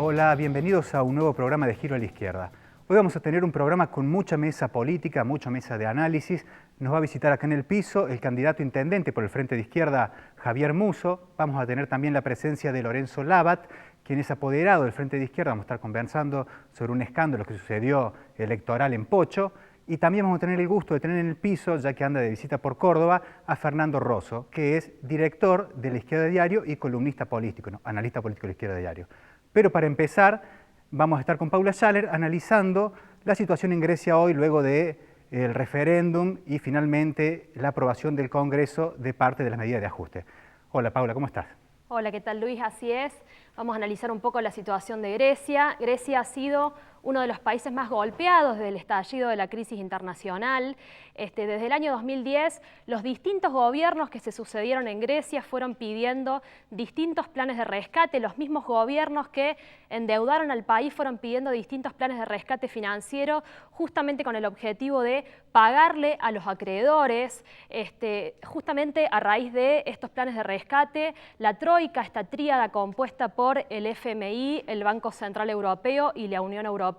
Hola, bienvenidos a un nuevo programa de Giro a la Izquierda. Hoy vamos a tener un programa con mucha mesa política, mucha mesa de análisis. Nos va a visitar acá en el piso el candidato intendente por el Frente de Izquierda, Javier Musso. Vamos a tener también la presencia de Lorenzo Labat, quien es apoderado del Frente de Izquierda. Vamos a estar conversando sobre un escándalo que sucedió electoral en Pocho. Y también vamos a tener el gusto de tener en el piso, ya que anda de visita por Córdoba, a Fernando Rosso, que es director de La Izquierda Diario y columnista político, analista político de La Izquierda Diario. Pero para empezar, vamos a estar con Paula Schaller analizando la situación en Grecia hoy, luego del referéndum y finalmente la aprobación del Congreso de parte de las medidas de ajuste. Hola Paula, ¿cómo estás? Hola, ¿qué tal Luis? Así es. Vamos a analizar un poco la situación de Grecia. Grecia ha sido uno de los países más golpeados desde el estallido de la crisis internacional. Desde el año 2010, los distintos gobiernos que se sucedieron en Grecia fueron pidiendo distintos planes de rescate. Los mismos gobiernos que endeudaron al país fueron pidiendo distintos planes de rescate financiero, justamente con el objetivo de pagarle a los acreedores. Justamente a raíz de estos planes de rescate, la Troika, esta tríada compuesta por el FMI, el Banco Central Europeo y la Unión Europea,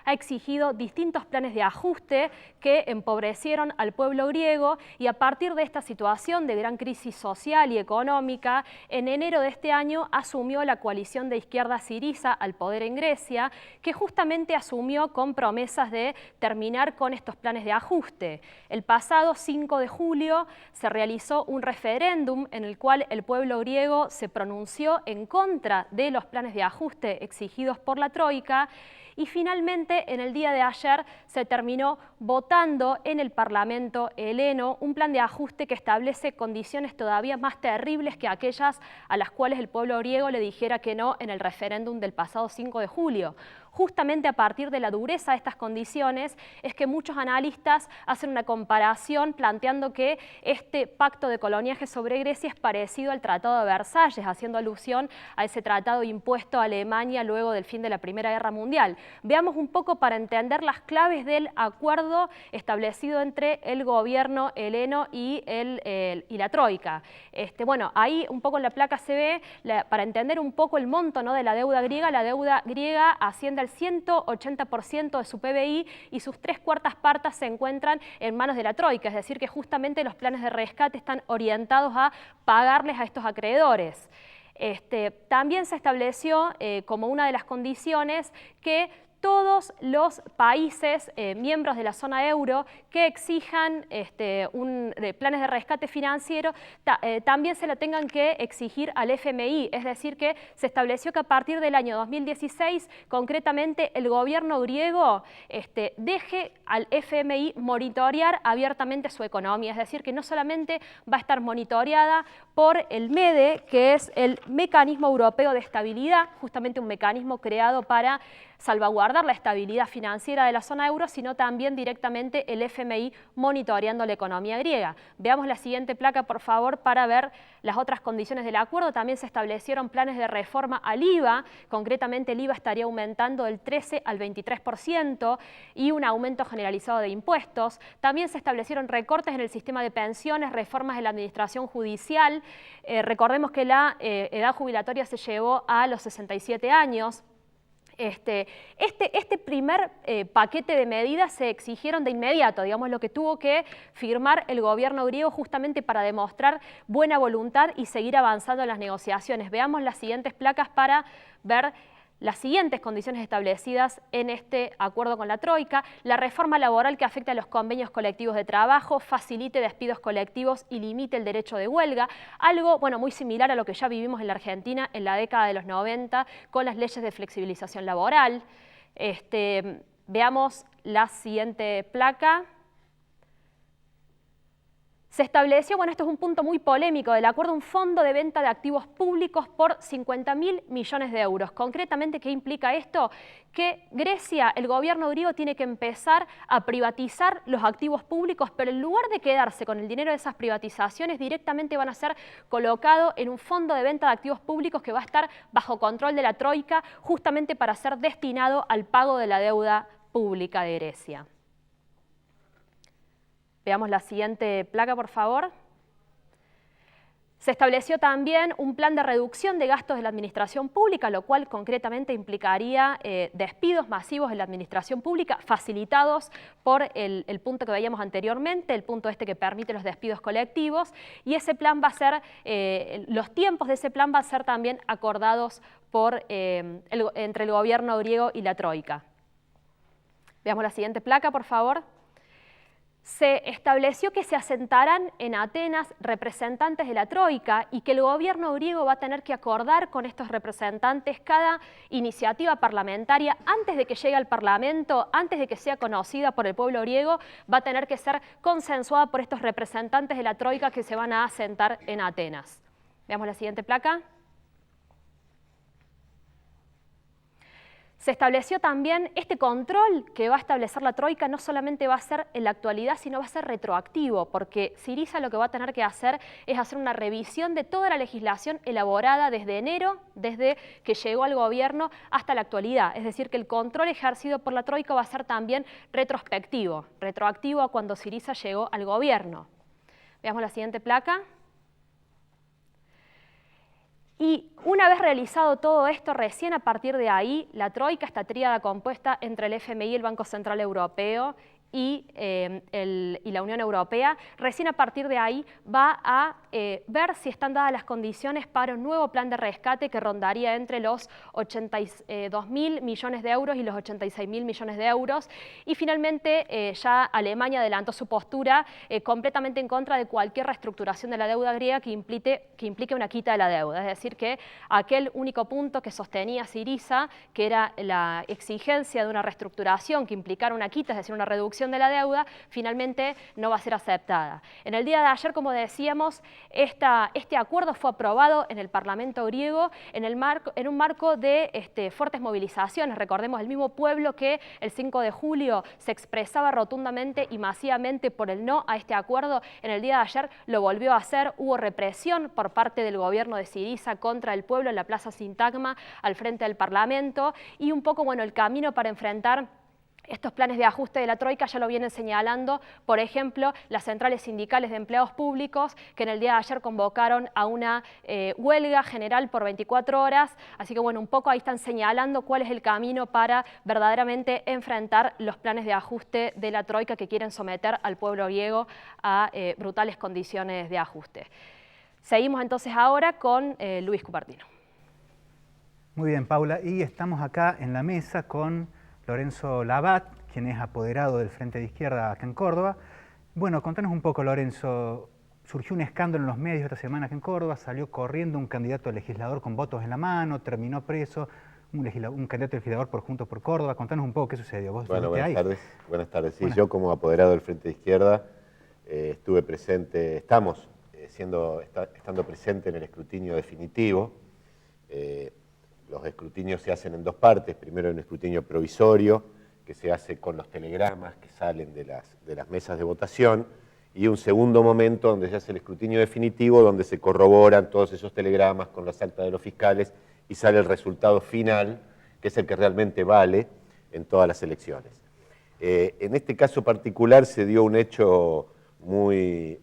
ha exigido distintos planes de ajuste que empobrecieron al pueblo griego, y a partir de esta situación de gran crisis social y económica, en enero de este año asumió la coalición de izquierda Syriza al poder en Grecia, que justamente asumió con promesas de terminar con estos planes de ajuste. El pasado 5 de julio se realizó un referéndum en el cual el pueblo griego se pronunció en contra de los planes de ajuste exigidos por la Troika, y finalmente en el día de ayer se terminó votando en el Parlamento heleno un plan de ajuste que establece condiciones todavía más terribles que aquellas a las cuales el pueblo griego le dijera que no en el referéndum del pasado 5 de julio. Justamente a partir de la dureza de estas condiciones es que muchos analistas hacen una comparación planteando que este pacto de coloniaje sobre Grecia es parecido al Tratado de Versalles, haciendo alusión a ese tratado impuesto a Alemania luego del fin de la Primera Guerra Mundial. Veamos un poco para entender las claves del acuerdo establecido entre el gobierno heleno y la Troika. Bueno, ahí un poco en la placa se ve, para entender un poco el monto, ¿no?, de la deuda griega asciende al 180% de su PBI y sus 3/4 partes se encuentran en manos de la Troika, es decir, que justamente los planes de rescate están orientados a pagarles a estos acreedores. También se estableció como una de las condiciones que todos los países miembros de la zona euro que exijan planes de rescate financiero también se lo tengan que exigir al FMI, es decir, que se estableció que a partir del año 2016, concretamente el gobierno griego deje al FMI monitorear abiertamente su economía, es decir, que no solamente va a estar monitoreada por el MEDE, que es el Mecanismo Europeo de Estabilidad, justamente un mecanismo creado para salvaguardar la estabilidad financiera de la zona euro, sino también directamente el FMI monitoreando la economía griega. Veamos la siguiente placa, por favor, para ver las otras condiciones del acuerdo. También se establecieron planes de reforma al IVA, concretamente el IVA estaría aumentando del 13 al 23% y un aumento generalizado de impuestos. También se establecieron recortes en el sistema de pensiones, reformas en la administración judicial. Recordemos que la edad jubilatoria se llevó a los 67 años. Este primer paquete de medidas se exigieron de inmediato, digamos, lo que tuvo que firmar el gobierno griego justamente para demostrar buena voluntad y seguir avanzando en las negociaciones. Veamos las siguientes placas para ver las siguientes condiciones establecidas en este acuerdo con la Troika: la reforma laboral que afecte a los convenios colectivos de trabajo, facilite despidos colectivos y limite el derecho de huelga, algo muy similar a lo que ya vivimos en la Argentina en la década de los 90 con las leyes de flexibilización laboral. Veamos la siguiente placa. Se estableció, esto es un punto muy polémico del acuerdo, un fondo de venta de activos públicos por 50.000 millones de euros. Concretamente, ¿qué implica esto? Que Grecia, el gobierno griego, tiene que empezar a privatizar los activos públicos, pero en lugar de quedarse con el dinero de esas privatizaciones, directamente van a ser colocados en un fondo de venta de activos públicos que va a estar bajo control de la Troika, justamente para ser destinado al pago de la deuda pública de Grecia. Veamos la siguiente placa, por favor. Se estableció también un plan de reducción de gastos de la administración pública, lo cual concretamente implicaría despidos masivos en la administración pública, facilitados por el punto que veíamos anteriormente, el punto este que permite los despidos colectivos, y ese plan va a ser, los tiempos de ese plan van a ser también acordados entre el gobierno griego y la Troika. Veamos la siguiente placa, por favor. Se estableció que se asentarán en Atenas representantes de la Troika y que el gobierno griego va a tener que acordar con estos representantes cada iniciativa parlamentaria antes de que llegue al Parlamento, antes de que sea conocida por el pueblo griego, va a tener que ser consensuada por estos representantes de la Troika que se van a asentar en Atenas. Veamos la siguiente placa. Se estableció también este control que va a establecer la Troika, no solamente va a ser en la actualidad, sino va a ser retroactivo, porque Syriza lo que va a tener que hacer es hacer una revisión de toda la legislación elaborada desde enero, desde que llegó al gobierno hasta la actualidad. Es decir, que el control ejercido por la Troika va a ser también retrospectivo, retroactivo a cuando Syriza llegó al gobierno. Veamos la siguiente placa. Y una vez realizado todo esto, recién a partir de ahí, la Troika, esta tríada compuesta entre el FMI, el Banco Central Europeo y la Unión Europea, recién a partir de ahí va a ver si están dadas las condiciones para un nuevo plan de rescate que rondaría entre los 82.000 millones de euros y los 86.000 millones de euros. Y finalmente ya Alemania adelantó su postura completamente en contra de cualquier reestructuración de la deuda griega que implique una quita de la deuda. Es decir, que aquel único punto que sostenía Syriza, que era la exigencia de una reestructuración que implicara una quita, es decir, una reducción de la deuda, finalmente no va a ser aceptada. En el día de ayer, como decíamos, este acuerdo fue aprobado en el Parlamento griego en un marco de fuertes movilizaciones. Recordemos, el mismo pueblo que el 5 de julio se expresaba rotundamente y masivamente por el no a este acuerdo, en el día de ayer lo volvió a hacer. Hubo represión por parte del gobierno de Syriza contra el pueblo en la Plaza Sintagma, al frente del Parlamento, y un poco, bueno, el camino para enfrentar estos planes de ajuste de la Troika ya lo vienen señalando, por ejemplo, las centrales sindicales de empleados públicos, que en el día de ayer convocaron a una huelga general por 24 horas. Así que, bueno, un poco ahí están señalando cuál es el camino para verdaderamente enfrentar los planes de ajuste de la Troika que quieren someter al pueblo griego a brutales condiciones de ajuste. Seguimos entonces ahora con Luis Cupertino. Muy bien, Paula, y estamos acá en la mesa con Lorenzo Labat, quien es apoderado del Frente de Izquierda acá en Córdoba. Bueno, contanos un poco, Lorenzo. Surgió un escándalo en los medios esta semana acá en Córdoba, salió corriendo un candidato a legislador con votos en la mano, terminó preso, un candidato a legislador por Juntos por Córdoba. Contanos un poco qué sucedió. ¿Vos Bueno, buenas tardes. Buenas tardes. Sí, Buenas. Yo como apoderado del Frente de Izquierda estuve presente, estamos estando presente en el escrutinio definitivo. Los escrutinios se hacen en dos partes. Primero, un escrutinio provisorio, que se hace con los telegramas que salen de las mesas de votación, y un segundo momento donde se hace el escrutinio definitivo, donde se corroboran todos esos telegramas con las actas de los fiscales y sale el resultado final, que es el que realmente vale en todas las elecciones. En este caso particular se dio un hecho muy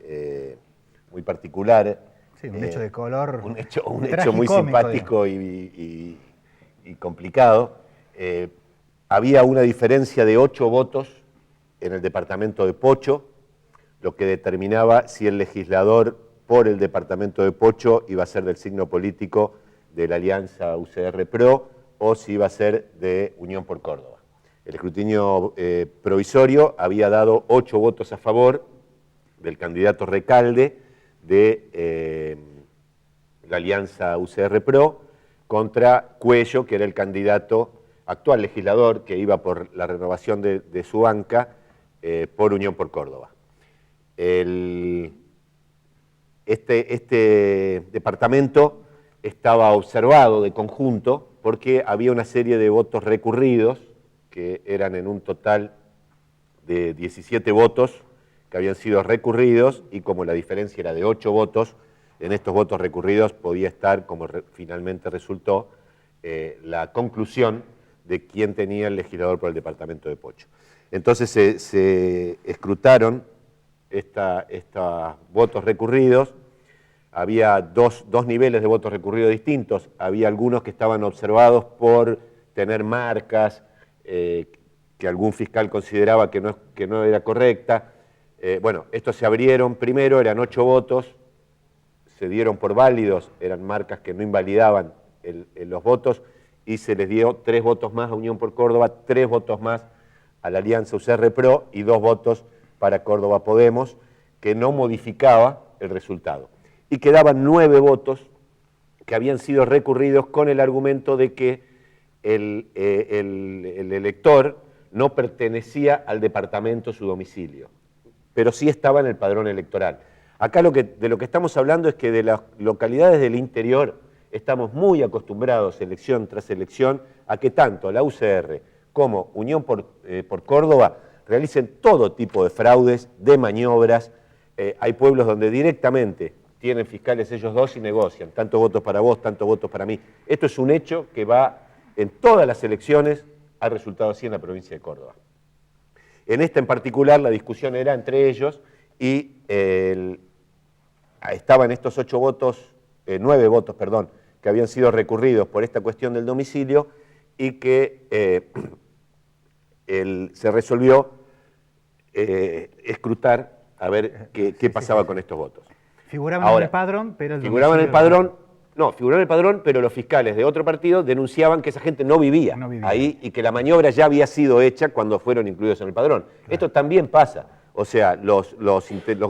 particular. Sí, un hecho de color. Un hecho muy simpático y complicado. Había una diferencia de 8 votos en el departamento de Pocho, lo que determinaba si el legislador por el departamento de Pocho iba a ser del signo político de la alianza UCR-PRO o si iba a ser de Unión por Córdoba. El escrutinio provisorio había dado 8 votos a favor del candidato Recalde de la alianza UCR-PRO contra Cuello, que era el candidato actual legislador que iba por la renovación de su banca por Unión por Córdoba. Este departamento estaba observado de conjunto porque había una serie de votos recurridos, que eran en un total de 17 votos que habían sido recurridos, y como la diferencia era de 8 votos, en estos votos recurridos podía estar, como finalmente resultó, la conclusión de quién tenía el legislador por el departamento de Pocho. Entonces se escrutaron estos votos recurridos. había dos niveles de votos recurridos distintos. Había algunos que estaban observados por tener marcas que algún fiscal consideraba que no era correcta. Bueno, estos se abrieron primero, eran 8 votos, se dieron por válidos, eran marcas que no invalidaban los votos, y se les dio 3 votos más a Unión por Córdoba, 3 votos más a la Alianza UCR PRO y 2 votos para Córdoba Podemos, que no modificaba el resultado. Y quedaban 9 votos que habían sido recurridos con el argumento de que el elector no pertenecía al departamento su domicilio, pero sí estaba en el padrón electoral. Acá de lo que estamos hablando es que de las localidades del interior estamos muy acostumbrados, elección tras elección, a que tanto la UCR como Unión por Córdoba realicen todo tipo de fraudes, de maniobras. Hay pueblos donde directamente tienen fiscales ellos dos y negocian, tantos votos para vos, tantos votos para mí. Esto es un hecho que va en todas las elecciones, ha resultado así en la provincia de Córdoba. En esta en particular la discusión era entre ellos y estaban estos 9 votos, perdón, que habían sido recurridos por esta cuestión del domicilio y que se resolvió escrutar a ver qué pasaba con estos votos. Figuraban en el padrón, pero figuraban en el padrón, figuraban en el padrón, pero los fiscales de otro partido denunciaban que esa gente no vivía ahí y que la maniobra ya había sido hecha cuando fueron incluidos en el padrón. Claro. Esto también pasa. O sea, los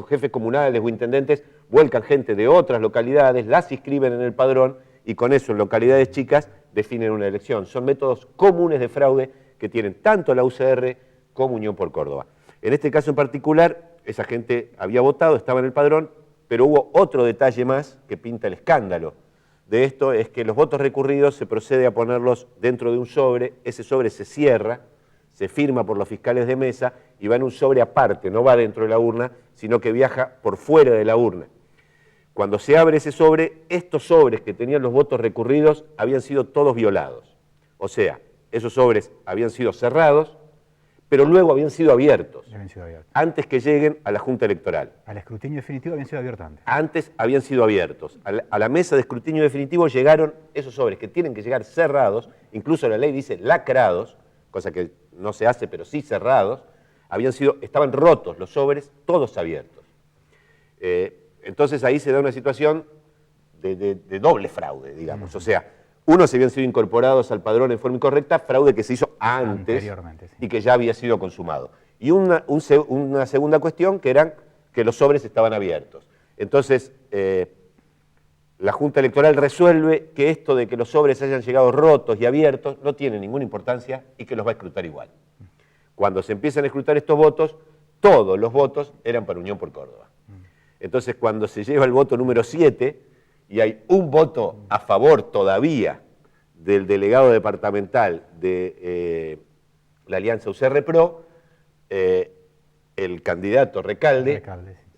jefes comunales o intendentes vuelcan gente de otras localidades, las inscriben en el padrón y con eso en localidades chicas definen una elección. Son métodos comunes de fraude que tienen tanto la UCR como Unión por Córdoba. En este caso en particular, esa gente había votado, estaba en el padrón, pero hubo otro detalle más que pinta el escándalo de esto, es que los votos recurridos se procede a ponerlos dentro de un sobre, ese sobre se cierra, se firma por los fiscales de mesa y va en un sobre aparte, no va dentro de la urna, sino que viaja por fuera de la urna. Cuando se abre ese sobre, estos sobres que tenían los votos recurridos habían sido todos violados. O sea, esos sobres habían sido cerrados, pero luego habían sido abiertos, antes que lleguen a la Junta Electoral. Al escrutinio definitivo habían sido abiertos antes. Antes habían sido abiertos. A la mesa de escrutinio definitivo llegaron esos sobres que tienen que llegar cerrados, incluso la ley dice lacrados, cosa que no se hace, pero sí cerrados, estaban rotos los sobres, todos abiertos. Entonces ahí se da una situación de doble fraude, digamos. O sea, unos habían sido incorporados al padrón en forma incorrecta, fraude que se hizo antes y que ya había sido consumado. Y una segunda cuestión que eran que los sobres estaban abiertos. Entonces, la Junta Electoral resuelve que esto de que los sobres hayan llegado rotos y abiertos no tiene ninguna importancia y que los va a escrutar igual. Cuando se empiezan a escrutar estos votos, todos los votos eran para Unión por Córdoba. Entonces, cuando se lleva el voto número 7 y hay un voto a favor todavía del delegado departamental de la Alianza UCR PRO, el candidato Recalde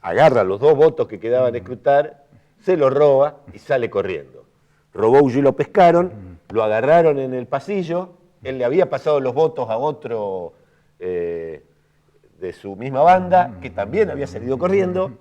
agarra los 2 votos que quedaban a escrutar, se lo roba y sale corriendo. Robó y lo pescaron, lo agarraron en el pasillo, él le había pasado los votos a otro de su misma banda, que también había salido corriendo,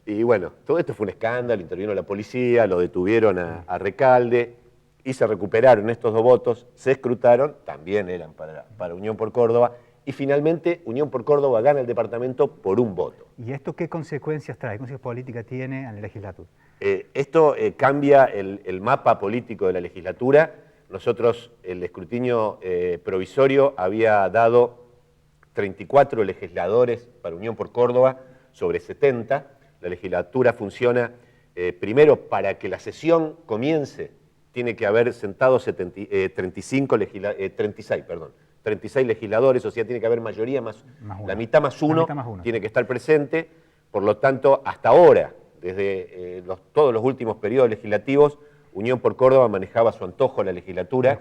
y bueno, todo esto fue un escándalo, intervino la policía, lo detuvieron a Recalde, y se recuperaron estos 2 votos, se escrutaron, también eran para Unión por Córdoba, y finalmente Unión por Córdoba gana el departamento por 1 voto. ¿Y esto qué consecuencias trae? ¿Qué consecuencias políticas tiene en la legislatura? Esto cambia el mapa político de la legislatura. Nosotros, el escrutinio provisorio había dado 34 legisladores para Unión por Córdoba sobre 70. La legislatura funciona, primero, para que la sesión comience, tiene que haber sentado 36 legisladores, o sea, tiene que haber mayoría más la mitad más uno tiene que estar presente. Por lo tanto, hasta ahora, desde todos los últimos periodos legislativos, Unión por Córdoba manejaba a su antojo la legislatura,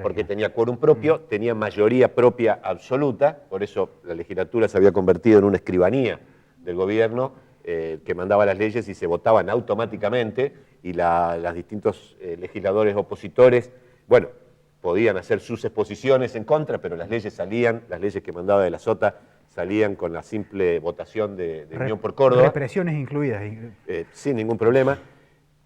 porque tenía quórum propio, tenía mayoría propia absoluta, por eso la legislatura se había convertido en una escribanía del gobierno que mandaba las leyes y se votaban automáticamente, y los distintos legisladores opositores, bueno, podían hacer sus exposiciones en contra, pero las leyes salían, las leyes que mandaba de la Sota salían con la simple votación de Unión por Córdoba. Represiones incluidas. Sin ningún problema.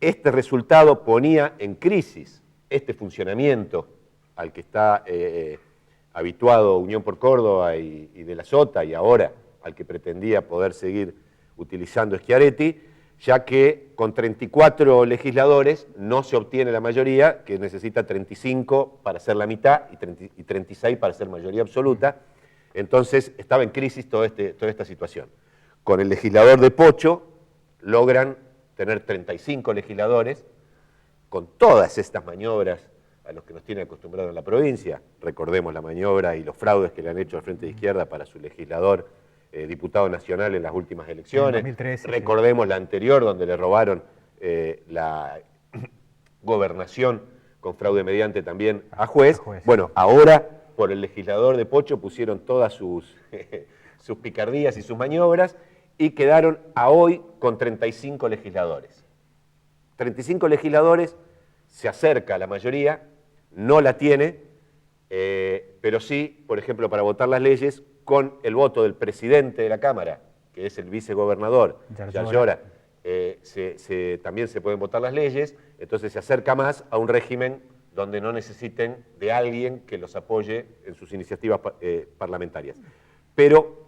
Este resultado ponía en crisis este funcionamiento al que está habituado Unión por Córdoba y de la Sota, y ahora al que pretendía poder seguir utilizando Schiaretti, ya que con 34 legisladores no se obtiene la mayoría, que necesita 35 para ser la mitad y 36 para ser mayoría absoluta. Entonces estaba en crisis toda esta situación. Con el legislador de Pocho logran tener 35 legisladores, con todas estas maniobras a los que nos tiene acostumbrado en la provincia. Recordemos la maniobra y los fraudes que le han hecho al Frente de Izquierda para su legislador diputado nacional en las últimas elecciones. En 2013, recordemos la anterior, donde le robaron la gobernación con fraude mediante también a juez. Bueno, ahora por el legislador de Pocho pusieron todas sus picardías y sus maniobras y quedaron a hoy con 35 legisladores. 35 legisladores, se acerca a la mayoría, no la tiene, pero sí, por ejemplo, para votar las leyes, con el voto del presidente de la Cámara, que es el vicegobernador, Yarlora, también se pueden votar las leyes, entonces se acerca más a un régimen donde no necesiten de alguien que los apoye en sus iniciativas parlamentarias. Pero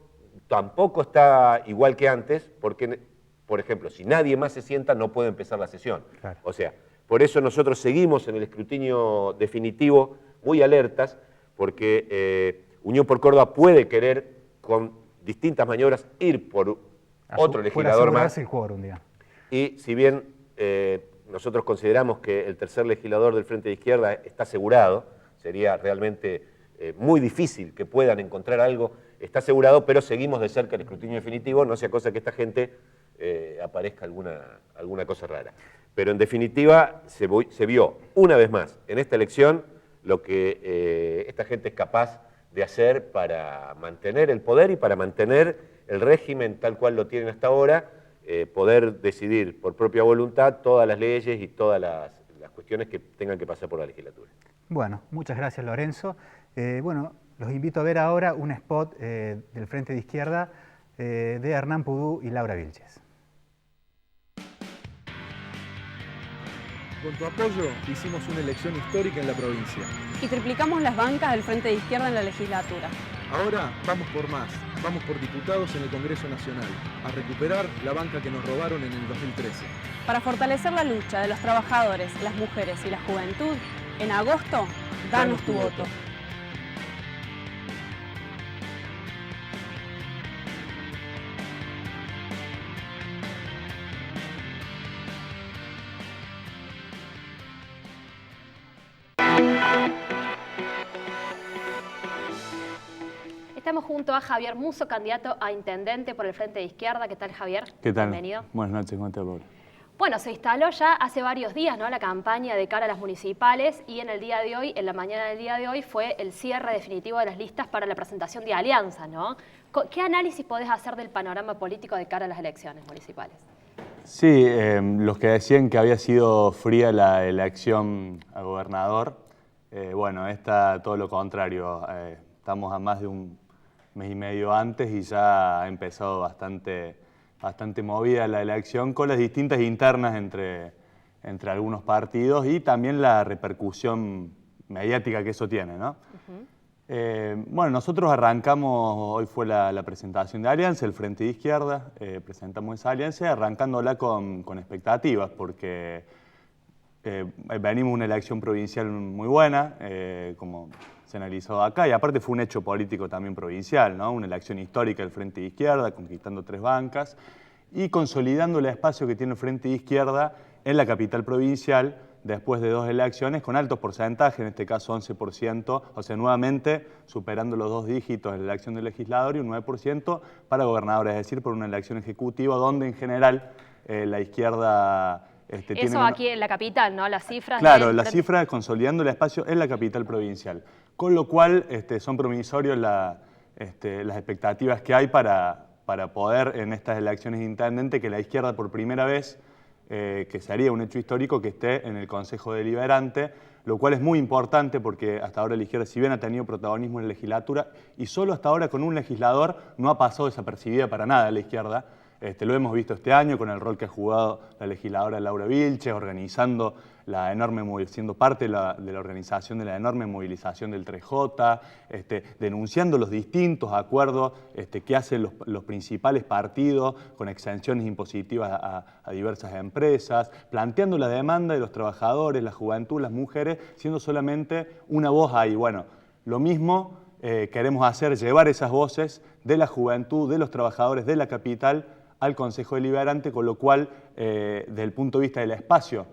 tampoco está igual que antes, porque, por ejemplo, si nadie más se sienta, no puede empezar la sesión. Claro. O sea, por eso nosotros seguimos en el escrutinio definitivo muy alertas, porque Unión por Córdoba puede querer, con distintas maniobras, ir por otro legislador más. El quórum, digamos. Y si bien nosotros consideramos que el tercer legislador del Frente de Izquierda está asegurado, sería realmente muy difícil que puedan encontrar algo, está asegurado, pero seguimos de cerca el escrutinio definitivo, no sea cosa que esta gente aparezca alguna cosa rara. Pero en definitiva se vio una vez más en esta elección lo que esta gente es capaz de hacer para mantener el poder y para mantener el régimen tal cual lo tienen hasta ahora, poder decidir por propia voluntad todas las leyes y todas las cuestiones que tengan que pasar por la legislatura. Bueno, muchas gracias, Lorenzo. Bueno, los invito a ver ahora un spot del Frente de Izquierda de Hernán Pudú y Laura Vilches. Con tu apoyo hicimos una elección histórica en la provincia. Y triplicamos las bancas del Frente de Izquierda en la legislatura. Ahora vamos por más, vamos por diputados en el Congreso Nacional, a recuperar la banca que nos robaron en el 2013. Para fortalecer la lucha de los trabajadores, las mujeres y la juventud, en agosto, danos tu voto. Estamos junto a Javier Musso, candidato a intendente por el Frente de Izquierda. ¿Qué tal, Javier? ¿Qué tal? Bienvenido. Buenas noches, ¿cómo estás, Pablo? Bueno, se instaló ya hace varios días, ¿no?, la campaña de cara a las municipales, y en el día de hoy, en la mañana del día de hoy, fue el cierre definitivo de las listas para la presentación de alianza, ¿no? ¿Qué análisis podés hacer del panorama político de cara a las elecciones municipales? Sí, los que decían que había sido fría la elección a gobernador, bueno, está todo lo contrario. Estamos a más de un mes y medio antes y ya ha empezado bastante movida la elección, con las distintas internas entre algunos partidos y también la repercusión mediática que eso tiene, ¿no? Bueno, nosotros arrancamos, hoy fue la presentación de alianza, el Frente de Izquierda, presentamos esa alianza arrancándola con expectativas, porque venimos de una elección provincial muy buena, como se analizó acá, y aparte fue un hecho político también provincial, ¿no? Una elección histórica del Frente de Izquierda, conquistando 3 bancas y consolidando el espacio que tiene el Frente de Izquierda en la capital provincial después de 2 elecciones con altos porcentajes, en este caso 11%, o sea, nuevamente superando los 2 dígitos en la elección del legislador y un 9% para gobernador, es decir, por una elección ejecutiva donde en general la izquierda... Eso aquí en la capital, ¿no? Las cifras... Claro, las cifras consolidando el espacio en la capital provincial. Con lo cual son promisorios las expectativas que hay para poder en estas elecciones de intendente que la izquierda por primera vez, que sería un hecho histórico, que esté en el Consejo Deliberante, lo cual es muy importante porque hasta ahora la izquierda, si bien ha tenido protagonismo en la legislatura, y solo hasta ahora con un legislador no ha pasado desapercibida para nada la izquierda. Lo hemos visto este año con el rol que ha jugado la legisladora Laura Vilches, organizando siendo parte de la organización de la enorme movilización del 3J, denunciando los distintos acuerdos que hacen los principales partidos con exenciones impositivas a diversas empresas, planteando la demanda de los trabajadores, la juventud, las mujeres, siendo solamente una voz ahí. Bueno, lo mismo queremos hacer, llevar esas voces de la juventud, de los trabajadores de la capital al Consejo Deliberante, con lo cual, desde el punto de vista del espacio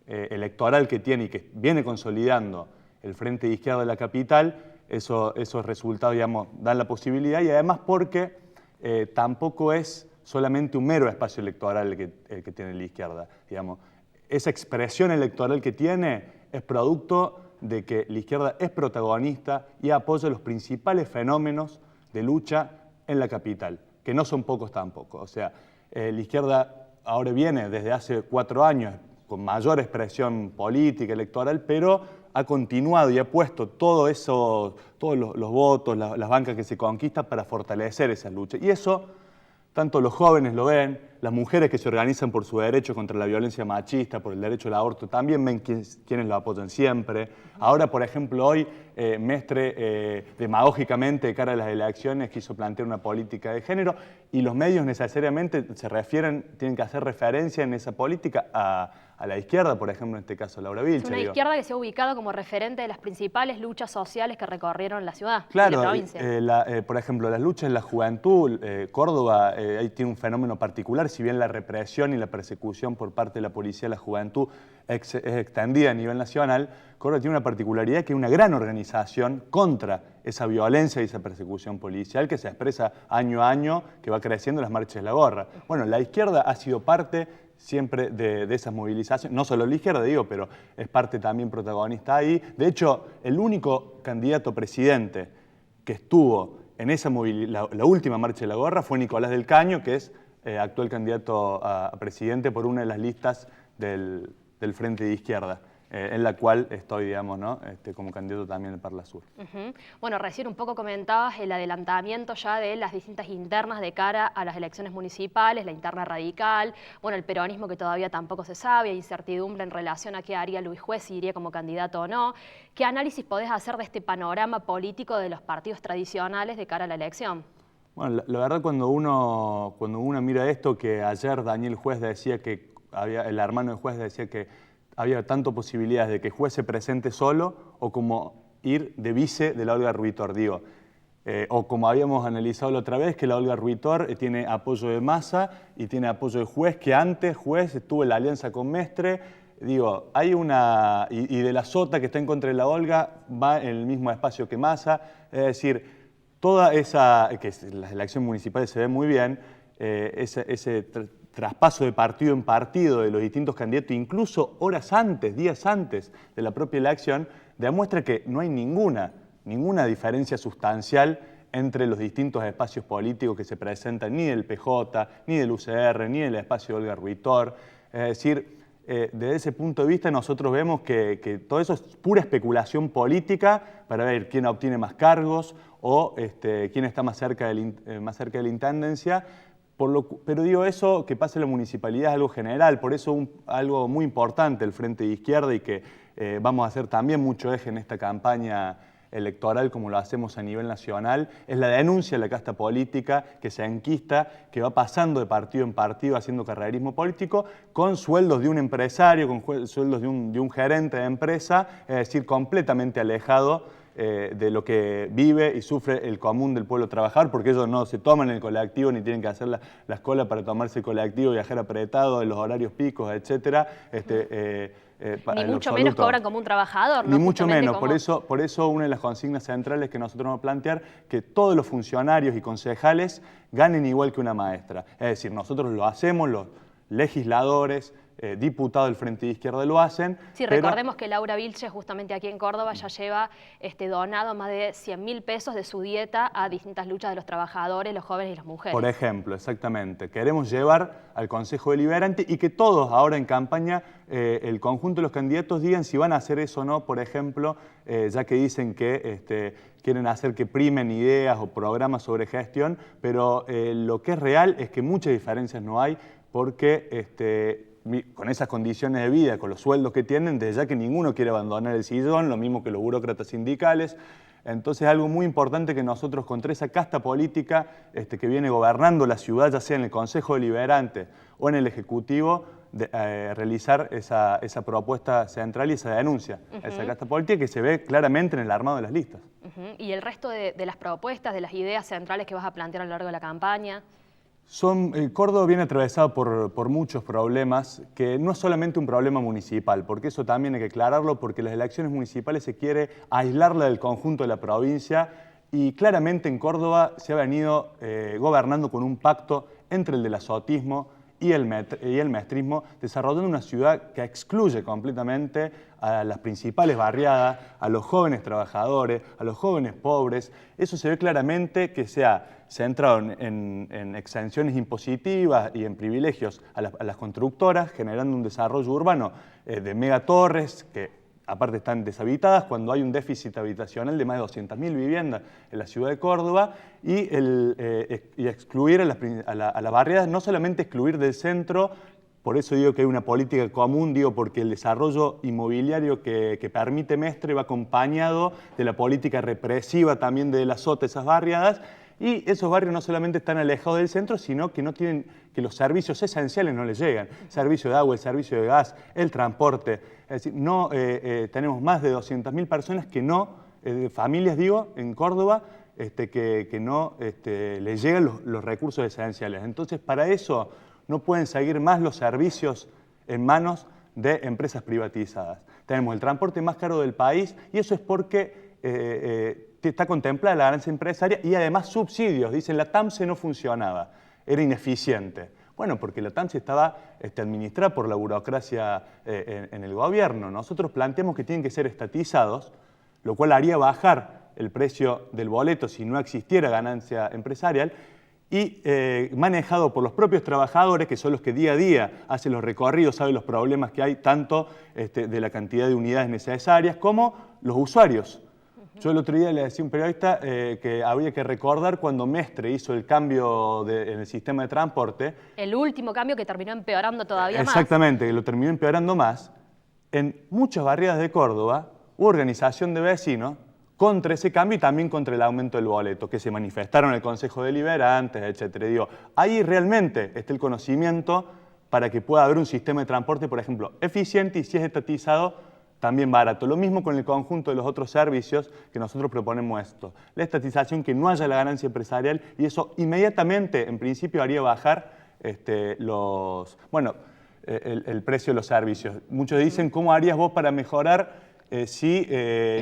electoral que tiene y que viene consolidando el Frente de Izquierda de la capital, esos resultados, digamos, dan la posibilidad, y además porque tampoco es solamente un mero espacio electoral el que tiene la izquierda. Digamos. Esa expresión electoral que tiene es producto de que la izquierda es protagonista y apoya los principales fenómenos de lucha en la capital, que no son pocos tampoco. O sea, la izquierda ahora viene desde hace 4 años con mayor expresión política, electoral, pero ha continuado y ha puesto todos los votos, las bancas que se conquistan para fortalecer esas luchas. Y eso, tanto los jóvenes lo ven, las mujeres que se organizan por su derecho contra la violencia machista, por el derecho al aborto, también ven quienes lo apoyan siempre. Ahora, por ejemplo, hoy Mestre, demagógicamente, de cara a las elecciones, quiso plantear una política de género, y los medios necesariamente tienen que hacer referencia en esa política a la izquierda, por ejemplo, en este caso Laura Vilches. Es una izquierda que se ha ubicado como referente de las principales luchas sociales que recorrieron la ciudad y claro, la provincia. Por ejemplo, las luchas en la juventud, Córdoba ahí tiene un fenómeno particular, si bien la represión y la persecución por parte de la policía a la juventud es extendida a nivel nacional, Córdoba tiene una particularidad que es una gran organización contra esa violencia y esa persecución policial que se expresa año a año, que va creciendo en las marchas de la gorra. Bueno, la izquierda ha sido parte siempre de esas movilizaciones, no solo la izquierda, digo, pero es parte también protagonista ahí. De hecho, el único candidato presidente que estuvo en esa la última marcha de la gorra fue Nicolás del Caño, que es actual candidato a presidente por una de las listas del Frente de Izquierda, en la cual estoy, digamos, ¿no? Como candidato también del Parla Sur. Bueno, recién un poco comentabas el adelantamiento ya de las distintas internas de cara a las elecciones municipales, la interna radical, bueno, el peronismo que todavía tampoco se sabe, hay incertidumbre en relación a qué haría Luis Juez, si iría como candidato o no. ¿Qué análisis podés hacer de este panorama político de los partidos tradicionales de cara a la elección? Bueno, la verdad, cuando uno mira esto, que ayer Daniel Juez decía que el hermano de Juez decía que había tanto posibilidades de que Juez se presente solo o como ir de vice de la Olga Ruitor, digo. O como habíamos analizado la otra vez, que la Olga Ruitor tiene apoyo de Massa y tiene apoyo de Juez, que antes Juez estuvo en la alianza con Mestre. Digo, hay una... Y de la Sota, que está en contra de la Olga, va en el mismo espacio que Massa. Es decir, toda esa... que en las elecciones municipales se ve muy bien, ese traspaso de partido en partido de los distintos candidatos, incluso horas antes, días antes de la propia elección, demuestra que no hay ninguna diferencia sustancial entre los distintos espacios políticos que se presentan, ni del PJ, ni del UCR, ni del espacio de Olga Ruitor. Es decir, desde ese punto de vista nosotros vemos que todo eso es pura especulación política para ver quién obtiene más cargos o quién está más cerca de la intendencia. Pero digo, eso que pasa en la municipalidad es algo general, por eso algo muy importante el Frente de Izquierda y que vamos a hacer también mucho eje en esta campaña electoral como lo hacemos a nivel nacional, es la denuncia de la casta política que se enquista, que va pasando de partido en partido haciendo carrerismo político con sueldos de un empresario, con sueldos de un gerente de empresa, es decir, completamente alejado de lo que vive y sufre el común del pueblo trabajador, porque ellos no se toman el colectivo ni tienen que hacer las colas para tomarse el colectivo, viajar apretado en los horarios picos, etc. Ni mucho menos cobran como un trabajador, ¿no? Ni mucho menos, por eso una de las consignas centrales que nosotros vamos a plantear, que todos los funcionarios y concejales ganen igual que una maestra. Es decir, nosotros lo hacemos, los legisladores, diputados del Frente de Izquierda lo hacen. Sí, recordemos que Laura Vilches, justamente aquí en Córdoba, ya lleva donado más de 100.000 pesos de su dieta a distintas luchas de los trabajadores, los jóvenes y las mujeres. Por ejemplo, exactamente. Queremos llevar al Consejo Deliberante y que todos ahora en campaña, el conjunto de los candidatos digan si van a hacer eso o no, por ejemplo, ya que dicen que quieren hacer que primen ideas o programas sobre gestión, pero lo que es real es que muchas diferencias no hay porque con esas condiciones de vida, con los sueldos que tienen, desde ya que ninguno quiere abandonar el sillón, lo mismo que los burócratas sindicales. Entonces, algo muy importante que nosotros, contra esa casta política que viene gobernando la ciudad, ya sea en el Consejo Deliberante o en el Ejecutivo, realizar esa propuesta central y esa denuncia a esa casta política que se ve claramente en el armado de las listas. ¿Y el resto de las propuestas, de las ideas centrales que vas a plantear a lo largo de la campaña? Córdoba viene atravesado por muchos problemas, que no es solamente un problema municipal, porque eso también hay que aclararlo, porque las elecciones municipales se quiere aislarla del conjunto de la provincia y claramente en Córdoba se ha venido gobernando con un pacto entre el del azotismo y el mestrismo, desarrollando una ciudad que excluye completamente a las principales barriadas, a los jóvenes trabajadores, a los jóvenes pobres. Eso se ve claramente que se ha centrado en exenciones impositivas y en privilegios a las constructoras, generando un desarrollo urbano de megatorres que aparte están deshabitadas, cuando hay un déficit habitacional de más de 200.000 viviendas en la ciudad de Córdoba, y excluir a las barriadas, no solamente excluir del centro, por eso digo que hay una política común, digo porque el desarrollo inmobiliario que permite Mestre va acompañado de la política represiva también del azote a esas barriadas, y esos barrios no solamente están alejados del centro, sino que no tienen, que los servicios esenciales no les llegan. El servicio de agua, el servicio de gas, el transporte. Es decir, tenemos más de 200.000 personas que no, familias digo, en Córdoba, que no les llegan los recursos esenciales. Entonces, para eso no pueden seguir más los servicios en manos de empresas privatizadas. Tenemos el transporte más caro del país y eso es porque está contemplada la ganancia empresaria y además subsidios. Dicen, la TAMSE no funcionaba, era ineficiente. Bueno, porque la TAMSE estaba administrada por la burocracia en el gobierno. Nosotros planteamos que tienen que ser estatizados, lo cual haría bajar el precio del boleto si no existiera ganancia empresarial, y manejado por los propios trabajadores, que son los que día a día hacen los recorridos, saben los problemas que hay, tanto de la cantidad de unidades necesarias, como los usuarios. Yo el otro día le decía a un periodista que había que recordar cuando Mestre hizo el cambio en el sistema de transporte. El último cambio que terminó empeorando todavía más. Exactamente, que lo terminó empeorando más. En muchas barriadas de Córdoba hubo organización de vecinos contra ese cambio y también contra el aumento del boleto, que se manifestaron en el Consejo Deliberante, etc. Digo, ahí realmente está el conocimiento para que pueda haber un sistema de transporte, por ejemplo, eficiente y si es estatizado, también barato. Lo mismo con el conjunto de los otros servicios que nosotros proponemos esto. La estatización, que no haya la ganancia empresarial y eso inmediatamente, en principio, haría bajar el precio de los servicios. Muchos dicen, ¿cómo harías vos para mejorar si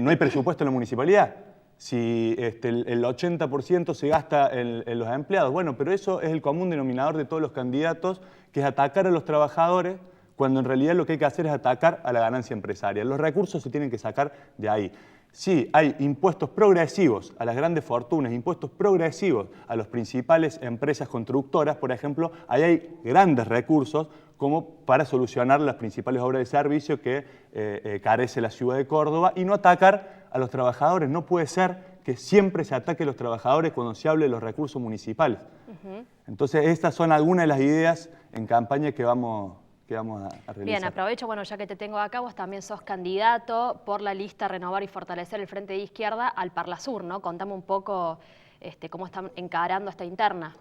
no hay presupuesto en la municipalidad? Si el 80% se gasta en los empleados. Bueno, pero eso es el común denominador de todos los candidatos, que es atacar a los trabajadores, cuando en realidad lo que hay que hacer es atacar a la ganancia empresaria. Los recursos se tienen que sacar de ahí. Sí, hay impuestos progresivos a las grandes fortunas, impuestos progresivos a las principales empresas constructoras, por ejemplo, ahí hay grandes recursos como para solucionar las principales obras de servicio que carece la ciudad de Córdoba y no atacar a los trabajadores. No puede ser que siempre se ataque a los trabajadores cuando se hable de los recursos municipales. Entonces, estas son algunas de las ideas en campaña que vamos a realizar. Bien, aprovecho, bueno, ya que te tengo acá, vos también sos candidato por la lista Renovar y Fortalecer el Frente de Izquierda al Parlasur, ¿no? Contame un poco cómo están encarando esta interna.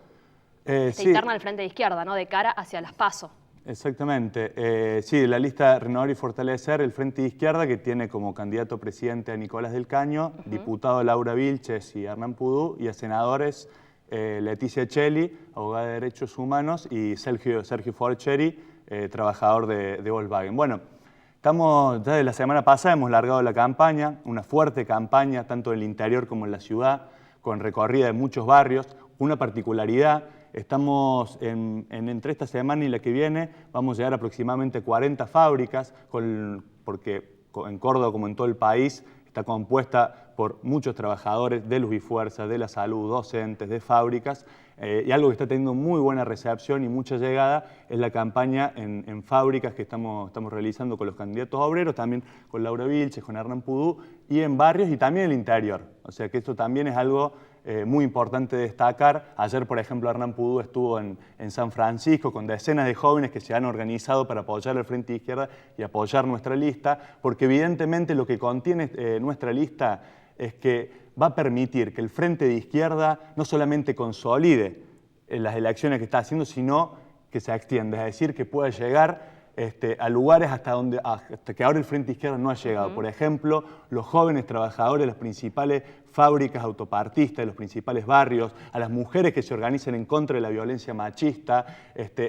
Sí. Interna del Frente de Izquierda, ¿no? De cara hacia las PASO. Exactamente. Sí, la lista Renovar y Fortalecer el Frente de Izquierda, que tiene como candidato presidente a Nicolás del Caño, diputado Laura Vilches y Hernán Pudú, y a senadores Leticia Cheli, abogada de Derechos Humanos, y Sergio Forcheri, trabajador de Volkswagen. Bueno, ya de la semana pasada hemos largado la campaña, una fuerte campaña, tanto en el interior como en la ciudad, con recorrida de muchos barrios. Una particularidad Estamos entre esta semana y la que viene, vamos a llegar a aproximadamente 40 fábricas, porque en Córdoba, como en todo el país, está compuesta por muchos trabajadores de Luz y Fuerza, de la salud, docentes, de fábricas, y algo que está teniendo muy buena recepción y mucha llegada es la campaña en fábricas que estamos realizando con los candidatos obreros, también con Laura Vilches, con Hernán Pudú, y en barrios y también en el interior. O sea que esto también es algo muy importante destacar. Ayer, por ejemplo, Hernán Pudú estuvo en San Francisco con decenas de jóvenes que se han organizado para apoyar al Frente de Izquierda y apoyar nuestra lista, porque evidentemente lo que contiene nuestra lista es que va a permitir que el Frente de Izquierda no solamente consolide las elecciones que está haciendo, sino que se extienda, es decir, que pueda llegar a lugares hasta que ahora el Frente de Izquierda no ha llegado. Por ejemplo, los jóvenes trabajadores de las principales fábricas autopartistas, de los principales barrios, a las mujeres que se organizan en contra de la violencia machista,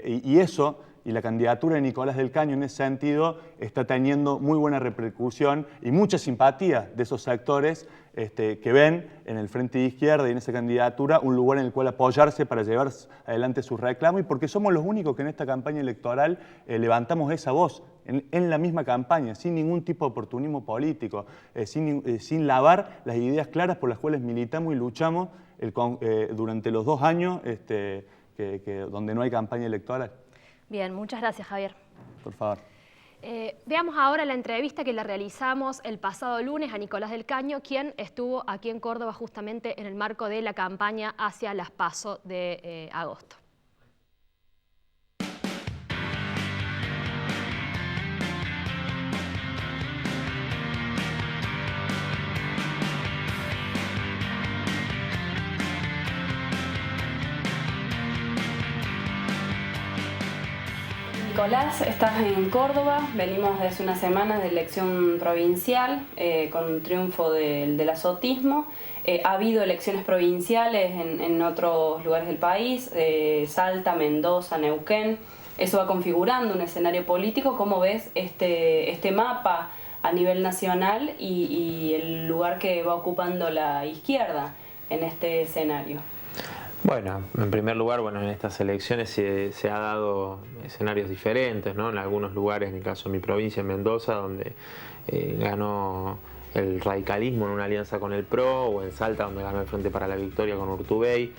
y eso, y la candidatura de Nicolás del Caño en ese sentido está teniendo muy buena repercusión y mucha simpatía de esos sectores que ven en el Frente de Izquierda y en esa candidatura un lugar en el cual apoyarse para llevar adelante sus reclamos, y porque somos los únicos que en esta campaña electoral levantamos esa voz en la misma campaña, sin ningún tipo de oportunismo político, sin lavar las ideas claras por las cuales militamos y luchamos durante los 2 años donde no hay campaña electoral. Bien, muchas gracias, Javier. Por favor. Veamos ahora la entrevista que le realizamos el pasado lunes a Nicolás del Caño, quien estuvo aquí en Córdoba justamente en el marco de la campaña hacia las PASO de agosto. Nicolás, estás en Córdoba, venimos de hace unas semanas de elección provincial con un triunfo del azotismo. Ha habido elecciones provinciales en otros lugares del país, Salta, Mendoza, Neuquén. Eso va configurando un escenario político. ¿Cómo ves este mapa a nivel nacional y el lugar que va ocupando la izquierda en este escenario? Bueno, en primer lugar, en estas elecciones se ha dado escenarios diferentes, ¿no? En algunos lugares, en el caso de mi provincia, en Mendoza, donde ganó el radicalismo en una alianza con el PRO, o en Salta, donde ganó el Frente para la Victoria con Urtubey.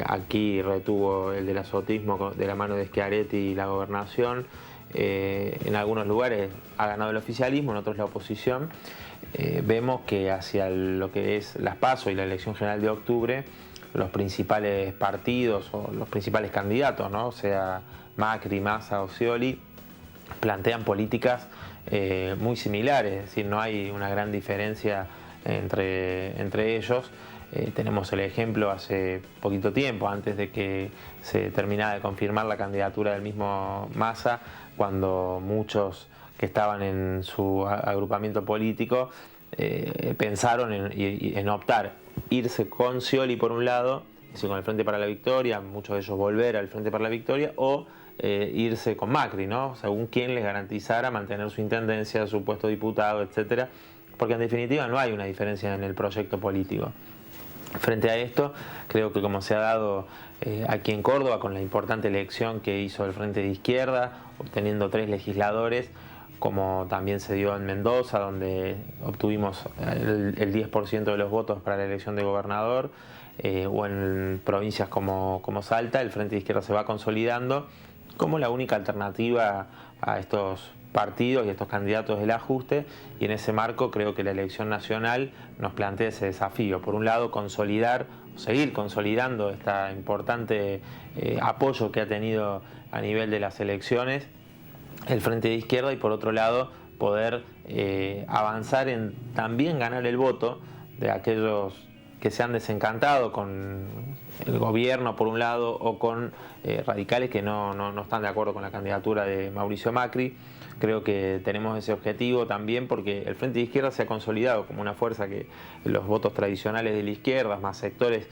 Aquí retuvo el del azotismo de la mano de Schiaretti y la gobernación. En algunos lugares ha ganado el oficialismo, en otros la oposición. Vemos que hacia lo que es las PASO y la elección general de octubre, los principales partidos o los principales candidatos, ¿no? Sea Macri, Massa o Scioli, plantean políticas muy similares, es decir, no hay una gran diferencia entre ellos. Tenemos el ejemplo hace poquito tiempo, antes de que se terminara de confirmar la candidatura del mismo Massa, cuando muchos que estaban en su agrupamiento político pensaron en optar, irse con Scioli por un lado, irse con el Frente para la Victoria, muchos de ellos volver al Frente para la Victoria, o irse con Macri, ¿no? Según quien les garantizara mantener su intendencia, su puesto de diputado, etcétera, porque en definitiva no hay una diferencia en el proyecto político. Frente a esto, creo que como se ha dado aquí en Córdoba, con la importante elección que hizo el Frente de Izquierda, obteniendo 3 legisladores, como también se dio en Mendoza, donde obtuvimos el 10% de los votos para la elección de gobernador, o en provincias como Salta, el Frente de Izquierda se va consolidando como la única alternativa a estos partidos y a estos candidatos del ajuste, y en ese marco creo que la elección nacional nos plantea ese desafío. Por un lado, seguir consolidando este importante apoyo que ha tenido a nivel de las elecciones el Frente de Izquierda, y por otro lado poder avanzar en también ganar el voto de aquellos que se han desencantado con el gobierno por un lado, o con radicales que no están de acuerdo con la candidatura de Mauricio Macri. Creo que tenemos ese objetivo también porque el Frente de Izquierda se ha consolidado como una fuerza que los votos tradicionales de la izquierda, más sectores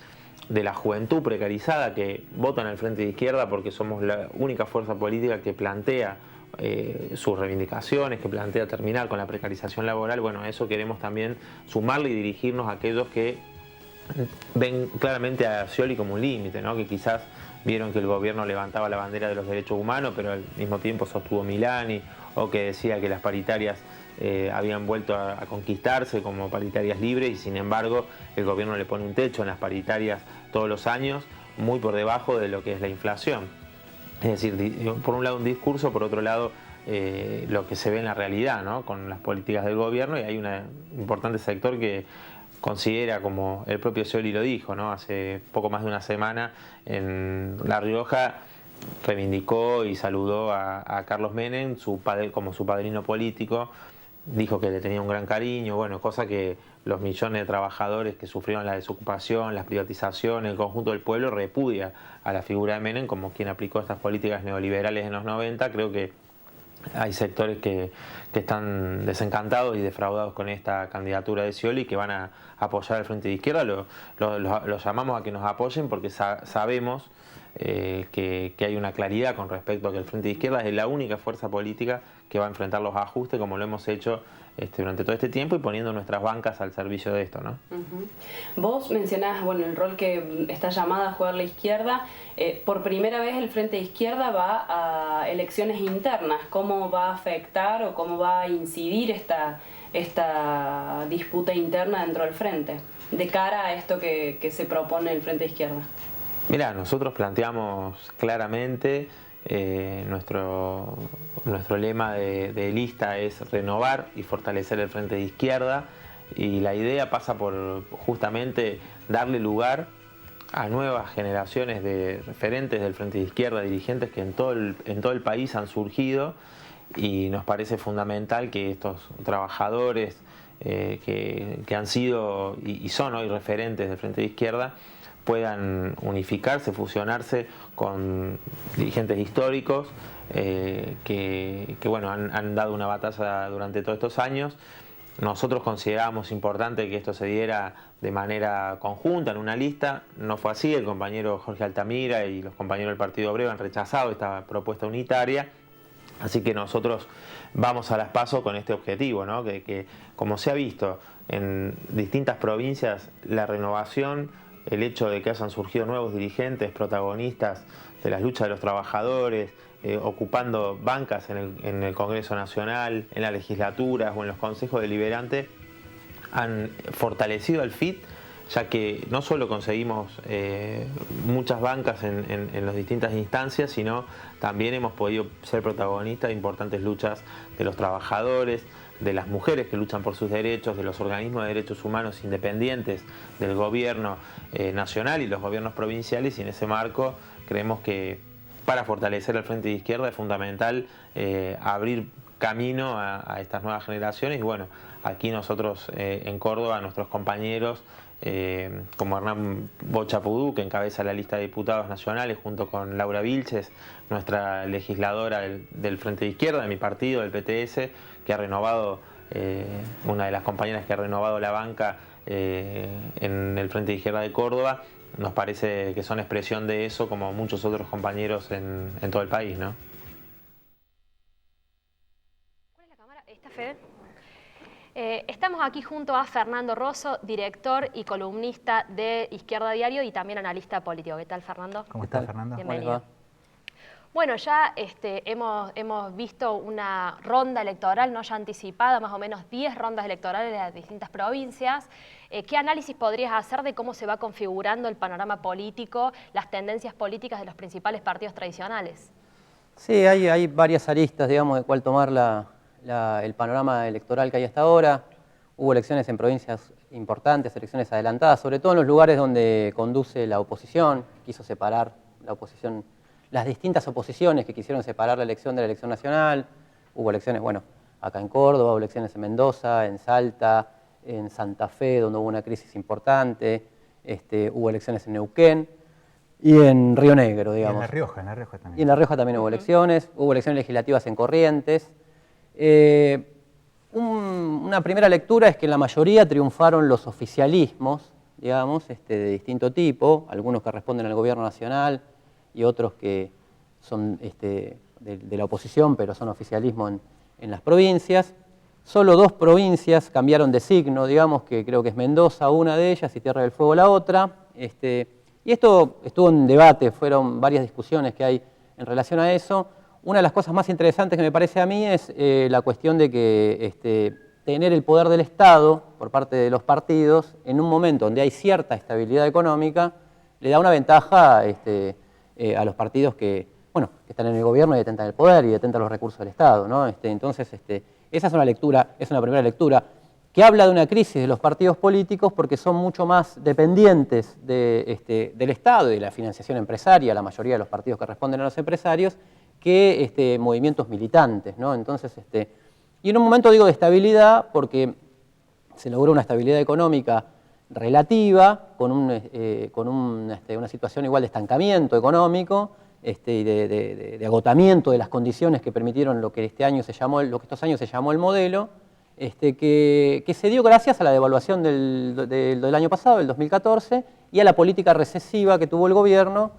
de la juventud precarizada que votan al Frente de Izquierda porque somos la única fuerza política que plantea sus reivindicaciones, que plantea terminar con la precarización laboral. Bueno, a eso queremos también sumarle y dirigirnos a aquellos que ven claramente a Scioli como un límite, ¿no? Que quizás vieron que el gobierno levantaba la bandera de los derechos humanos, pero al mismo tiempo sostuvo Milani, o que decía que las paritarias habían vuelto a conquistarse como paritarias libres, y sin embargo el gobierno le pone un techo en las paritarias todos los años, muy por debajo de lo que es la inflación. Es decir, por un lado un discurso, por otro lado lo que se ve en la realidad, ¿no? Con las políticas del gobierno, y hay un importante sector que considera, como el propio Scioli lo dijo, ¿no? Hace poco más de una semana en La Rioja, reivindicó y saludó a Carlos Menem como su padrino político, dijo que le tenía un gran cariño, bueno, cosa que los millones de trabajadores que sufrieron la desocupación, las privatizaciones, el conjunto del pueblo repudia a la figura de Menem como quien aplicó estas políticas neoliberales en los 90. Creo que hay sectores que están desencantados y defraudados con esta candidatura de Scioli, que van a apoyar al Frente de Izquierda. Los llamamos a que nos apoyen porque sabemos que hay una claridad con respecto a que el Frente de Izquierda es la única fuerza política que va a enfrentar los ajustes, como lo hemos hecho durante todo este tiempo, y poniendo nuestras bancas al servicio de esto, ¿no? Vos mencionás, bueno, el rol que está llamada a jugar la izquierda. Por primera vez el Frente de Izquierda va a elecciones internas. ¿Cómo va a afectar o cómo va a incidir esta disputa interna dentro del Frente, de cara a esto que se propone el Frente de Izquierda? Mira, nosotros planteamos claramente, nuestro lema de lista es renovar y fortalecer el Frente de Izquierda, y la idea pasa por justamente darle lugar a nuevas generaciones de referentes del Frente de Izquierda, dirigentes que en todo el país han surgido, y nos parece fundamental que estos trabajadores que han sido y son hoy referentes del Frente de Izquierda puedan unificarse, fusionarse con dirigentes históricos que bueno, han dado una batalla durante todos estos años. Nosotros considerábamos importante que esto se diera de manera conjunta en una lista. No fue así. El compañero Jorge Altamira y los compañeros del Partido Obrero han rechazado esta propuesta unitaria. Así que nosotros vamos a las PASO con este objetivo, ¿no? Que como se ha visto en distintas provincias, la renovación, el hecho de que hayan surgido nuevos dirigentes, protagonistas de las luchas de los trabajadores, ocupando bancas en el Congreso Nacional, en las legislaturas o en los consejos deliberantes, han fortalecido al FIT, ya que no solo conseguimos muchas bancas en las distintas instancias, sino también hemos podido ser protagonistas de importantes luchas de los trabajadores, de las mujeres que luchan por sus derechos, de los organismos de derechos humanos independientes, del gobierno nacional y los gobiernos provinciales, y en ese marco creemos que para fortalecer el Frente de Izquierda es fundamental abrir camino a estas nuevas generaciones. Y bueno, aquí nosotros en Córdoba, nuestros compañeros como Hernán Bocha Pudú, que encabeza la lista de diputados nacionales, junto con Laura Vilches, nuestra legisladora del Frente de Izquierda, de mi partido, del PTS, que ha renovado, una de las compañeras que ha renovado la banca en el Frente de Izquierda de Córdoba. Nos parece que son expresión de eso, como muchos otros compañeros en todo el país, ¿no? ¿Cuál es la cámara? ¿Esta, Fede? Estamos aquí junto a Fernando Rosso, director y columnista de Izquierda Diario y también analista político. ¿Qué tal, Fernando? ¿Cómo estás, Fernando? Bienvenido. Bueno, ya hemos visto una ronda electoral, no ya anticipada, más o menos 10 rondas electorales de las distintas provincias. ¿Qué análisis podrías hacer de cómo se va configurando el panorama político, las tendencias políticas de los principales partidos tradicionales? Sí, hay varias aristas, digamos, de cuál tomar el panorama electoral que hay hasta ahora. Hubo elecciones en provincias importantes, elecciones adelantadas, sobre todo en los lugares donde conduce la oposición, quiso separar la oposición, las distintas oposiciones que quisieron separar la elección de la elección nacional. Hubo elecciones, bueno, acá en Córdoba, hubo elecciones en Mendoza, en Salta, en Santa Fe, donde hubo una crisis importante, hubo elecciones en Neuquén y en Río Negro, digamos. Y en La Rioja también. Y en La Rioja también hubo elecciones legislativas en Corrientes. Una primera lectura es que en la mayoría triunfaron los oficialismos, digamos, de distinto tipo, algunos que responden al gobierno nacional y otros que son de la oposición, pero son oficialismo en las provincias. Solo 2 provincias cambiaron de signo, digamos, que creo que es Mendoza una de ellas y Tierra del Fuego la otra. Y esto estuvo en debate, fueron varias discusiones que hay en relación a eso. Una de las cosas más interesantes que me parece a mí es la cuestión de que tener el poder del Estado por parte de los partidos en un momento donde hay cierta estabilidad económica le da una ventaja a los partidos que están en el gobierno y detentan el poder y detentan los recursos del Estado, ¿no? Entonces, esa es una lectura, es una primera lectura que habla de una crisis de los partidos políticos porque son mucho más dependientes del Estado y de la financiación empresaria, la mayoría de los partidos que responden a los empresarios, que movimientos militantes, ¿no? Entonces, y en un momento digo de estabilidad porque se logró una estabilidad económica relativa, con una situación igual de estancamiento económico y de agotamiento de las condiciones que permitieron lo que estos años se llamó el modelo, que se dio gracias a la devaluación del año pasado, del 2014, y a la política recesiva que tuvo el gobierno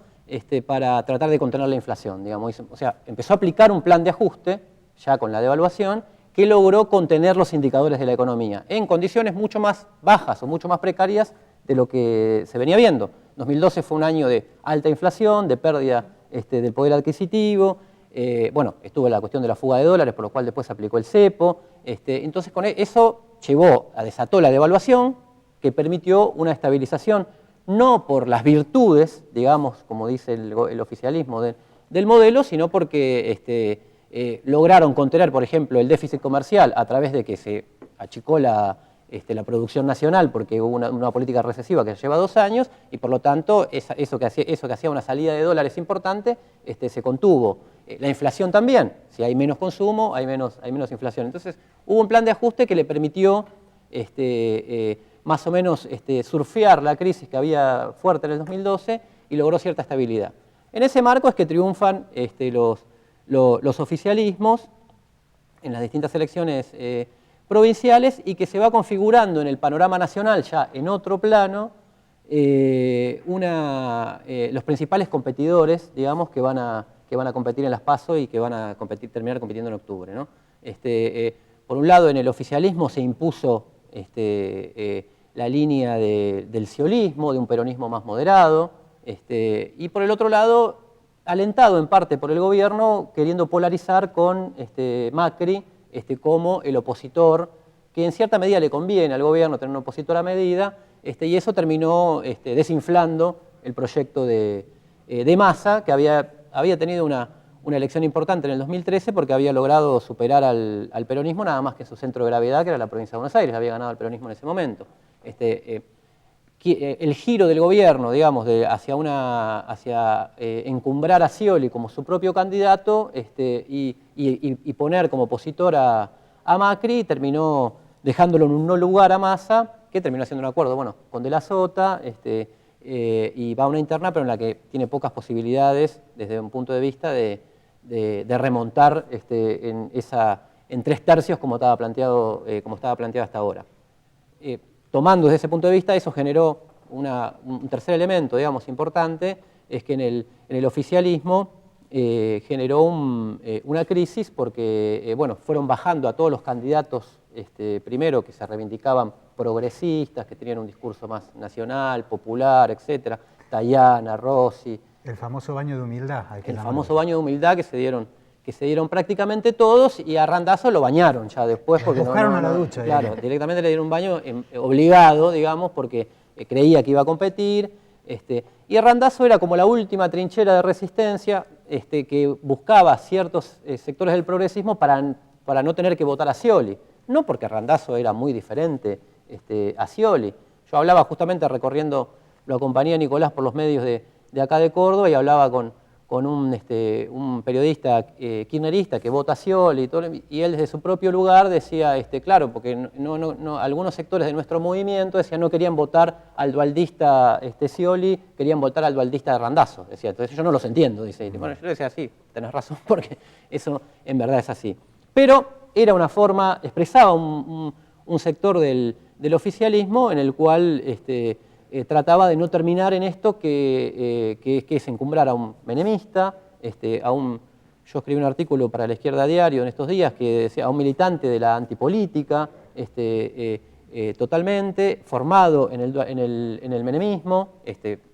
para tratar de contener la inflación, digamos. O sea, empezó a aplicar un plan de ajuste, ya con la devaluación, que logró contener los indicadores de la economía en condiciones mucho más bajas o mucho más precarias de lo que se venía viendo. 2012 fue un año de alta inflación, de pérdida del poder adquisitivo, estuvo la cuestión de la fuga de dólares, por lo cual después se aplicó el cepo. Entonces con eso desató la devaluación que permitió una estabilización, no por las virtudes, digamos, como dice el oficialismo del modelo, sino porque lograron contener, por ejemplo, el déficit comercial a través de que se achicó la producción nacional porque hubo una política recesiva que lleva 2 años y por lo tanto eso que hacía una salida de dólares importante se contuvo. La inflación también, si hay menos consumo hay menos inflación. Entonces hubo un plan de ajuste que le permitió más o menos surfear la crisis que había fuerte en el 2012 y logró cierta estabilidad. En ese marco es que triunfan los oficialismos en las distintas elecciones provinciales y que se va configurando en el panorama nacional ya en otro plano los principales competidores, digamos, que van a competir en las PASO y que van a terminar compitiendo en octubre, ¿no? Por un lado, en el oficialismo se impuso la línea del sciolismo, de un peronismo más moderado, y por el otro lado, alentado en parte por el gobierno, queriendo polarizar con Macri como el opositor, que en cierta medida le conviene al gobierno tener un opositor a medida, y eso terminó desinflando el proyecto de Massa, que había tenido una elección importante en el 2013 porque había logrado superar al peronismo nada más que en su centro de gravedad, que era la provincia de Buenos Aires, había ganado el peronismo en ese momento. El giro del gobierno, digamos, hacia encumbrar a Scioli como su propio candidato y poner como opositor a Macri, terminó dejándolo en un no lugar a Massa, que terminó haciendo un acuerdo, con De la Sota, y va a una interna, pero en la que tiene pocas posibilidades, desde un punto de vista, de remontar en 3/3 como estaba planteado hasta ahora. Tomando desde ese punto de vista, eso generó un tercer elemento, digamos, importante, es que en el oficialismo generó una crisis porque, fueron bajando a todos los candidatos, primero que se reivindicaban progresistas, que tenían un discurso más nacional, popular, etcétera, Tayana, Rossi. El famoso baño de humildad. El famoso baño de humildad que se dieron prácticamente todos, y a Randazzo lo bañaron ya después. Porque buscaron a la ducha. Claro, directamente le dieron un baño obligado, digamos, porque creía que iba a competir. Y Randazzo era como la última trinchera de resistencia que buscaba ciertos sectores del progresismo para no tener que votar a Scioli. No porque Randazzo era muy diferente a Scioli. Yo hablaba justamente lo acompañé a Nicolás por los medios de acá de Córdoba y hablaba con un periodista kirchnerista que vota a Scioli y él desde su propio lugar decía, claro, porque algunos sectores de nuestro movimiento decían no querían votar al dualdista Scioli, querían votar al dualdista de Randazzo, decía. Entonces yo no los entiendo, dice. Bueno, yo le decía, sí, tenés razón, porque eso en verdad es así. Pero era una forma, expresaba un sector del oficialismo en el cual trataba de no terminar en esto que es encumbrar a un menemista, yo escribí un artículo para La Izquierda Diario en estos días que decía a un militante de la antipolítica, totalmente, formado en el menemismo,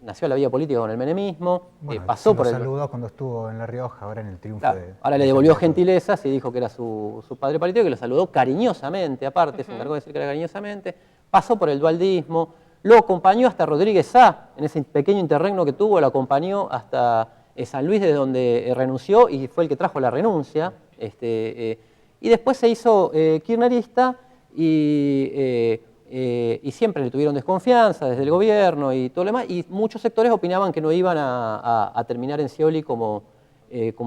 nació la vida política con el menemismo, bueno, pasó por el... saludó cuando estuvo en La Rioja, ahora en el triunfo claro, ahora le devolvió gentilezas y dijo que era su padre político, que lo saludó cariñosamente, aparte, se encargó de decir que era cariñosamente, pasó por el dualdismo, lo acompañó hasta Rodríguez Sá, en ese pequeño interregno que tuvo, lo acompañó hasta San Luis, de donde renunció, y fue el que trajo la renuncia, y después se hizo kirchnerista, y siempre le tuvieron desconfianza desde el gobierno y todo lo demás, y muchos sectores opinaban que no iban a terminar en Scioli como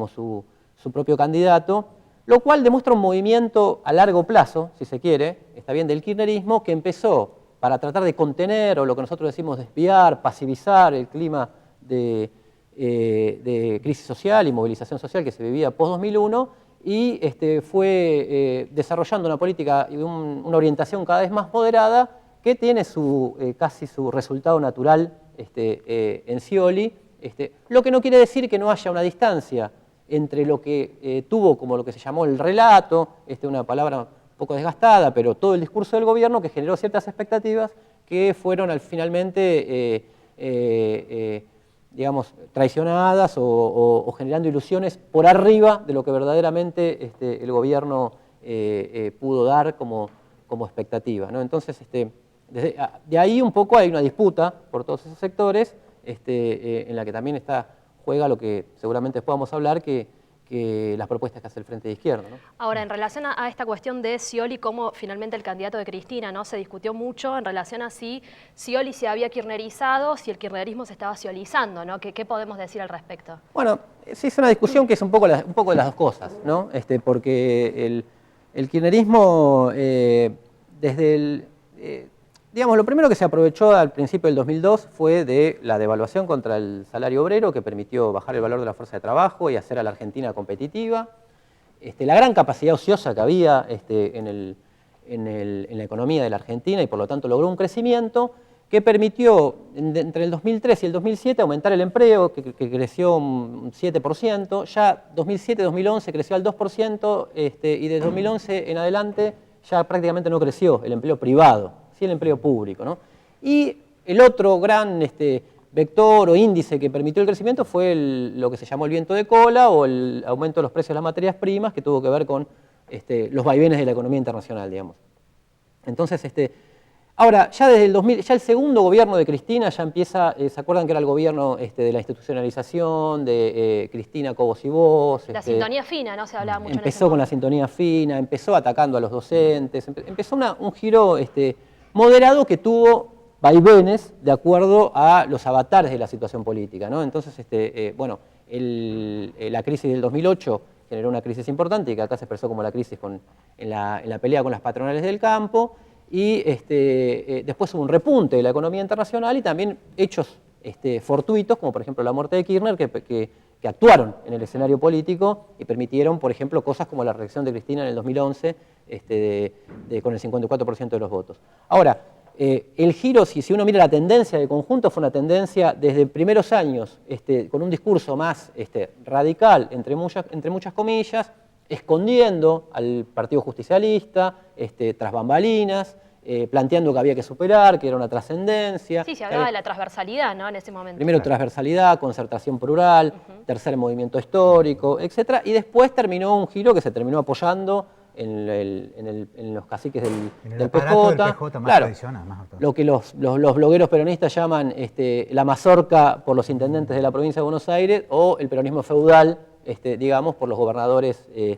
su propio candidato, lo cual demuestra un movimiento a largo plazo, si se quiere, está bien, del kirchnerismo, que empezó para tratar de contener, o lo que nosotros decimos desviar, pasivizar el clima de crisis social y movilización social que se vivía post-2001, y fue desarrollando una política y una orientación cada vez más moderada que tiene casi su resultado natural en Scioli, lo que no quiere decir que no haya una distancia entre lo que tuvo como lo que se llamó el relato, una palabra un poco desgastada, pero todo el discurso del gobierno que generó ciertas expectativas que fueron finalmente digamos, traicionadas o generando ilusiones por arriba de lo que verdaderamente el gobierno pudo dar como expectativa, ¿no? Entonces, de ahí un poco hay una disputa por todos esos sectores, en la que también juega lo que seguramente después vamos a hablar, que las propuestas que hace el Frente de Izquierda, ¿no? Ahora, en relación a esta cuestión de Scioli, cómo finalmente el candidato de Cristina, ¿no? Se discutió mucho en relación a si Scioli se había kirchnerizado, si el kirchnerismo se estaba sciolizando, ¿no? ¿Qué podemos decir al respecto? Bueno, sí, es una discusión que es un poco de las dos cosas, ¿no? Porque el kirchnerismo, digamos, lo primero que se aprovechó al principio del 2002 fue de la devaluación contra el salario obrero, que permitió bajar el valor de la fuerza de trabajo y hacer a la Argentina competitiva. La gran capacidad ociosa que había en la economía de la Argentina, y por lo tanto logró un crecimiento que permitió entre el 2003 y el 2007 aumentar el empleo, que creció un 7%, ya 2007-2011 creció al 2%, y de 2011 en adelante ya prácticamente no creció el empleo privado, sí el empleo público, ¿no? Y el otro gran vector o índice que permitió el crecimiento fue lo que se llamó el viento de cola, o el aumento de los precios de las materias primas, que tuvo que ver con los vaivenes de la economía internacional, digamos. Entonces, ahora, ya desde el 2000, ya el segundo gobierno de Cristina ya empieza, ¿se acuerdan que era el gobierno de la institucionalización, de Cristina, Cobos y Vos? La sintonía fina, ¿no? Se hablaba mucho empezó con la sintonía fina, empezó atacando a los docentes, empezó un giro moderado que tuvo vaivenes de acuerdo a los avatares de la situación política, ¿no? Entonces, bueno, la crisis del 2008 generó una crisis importante, y que acá se expresó como la crisis en la pelea con las patronales del campo, y después hubo un repunte de la economía internacional y también hechos fortuitos, como por ejemplo la muerte de Kirchner, que actuaron en el escenario político y permitieron, por ejemplo, cosas como la reelección de Cristina en el 2011 con el 54% de los votos. Ahora, el giro, si uno mira la tendencia de conjunto, fue una tendencia desde primeros años con un discurso más radical, entre muchas comillas, escondiendo al Partido Justicialista, tras bambalinas, planteando que había que superar, que era una trascendencia. Sí, se hablaba de la transversalidad, ¿no? En ese momento. Primero transversalidad, concertación plural, tercer movimiento histórico, etc. Y después terminó un giro que se terminó apoyando en los caciques del PJ. Del PJ más tradicional, más autor. Lo que los blogueros peronistas llaman la mazorca por los intendentes de la provincia de Buenos Aires, o el peronismo feudal, digamos, por los gobernadores de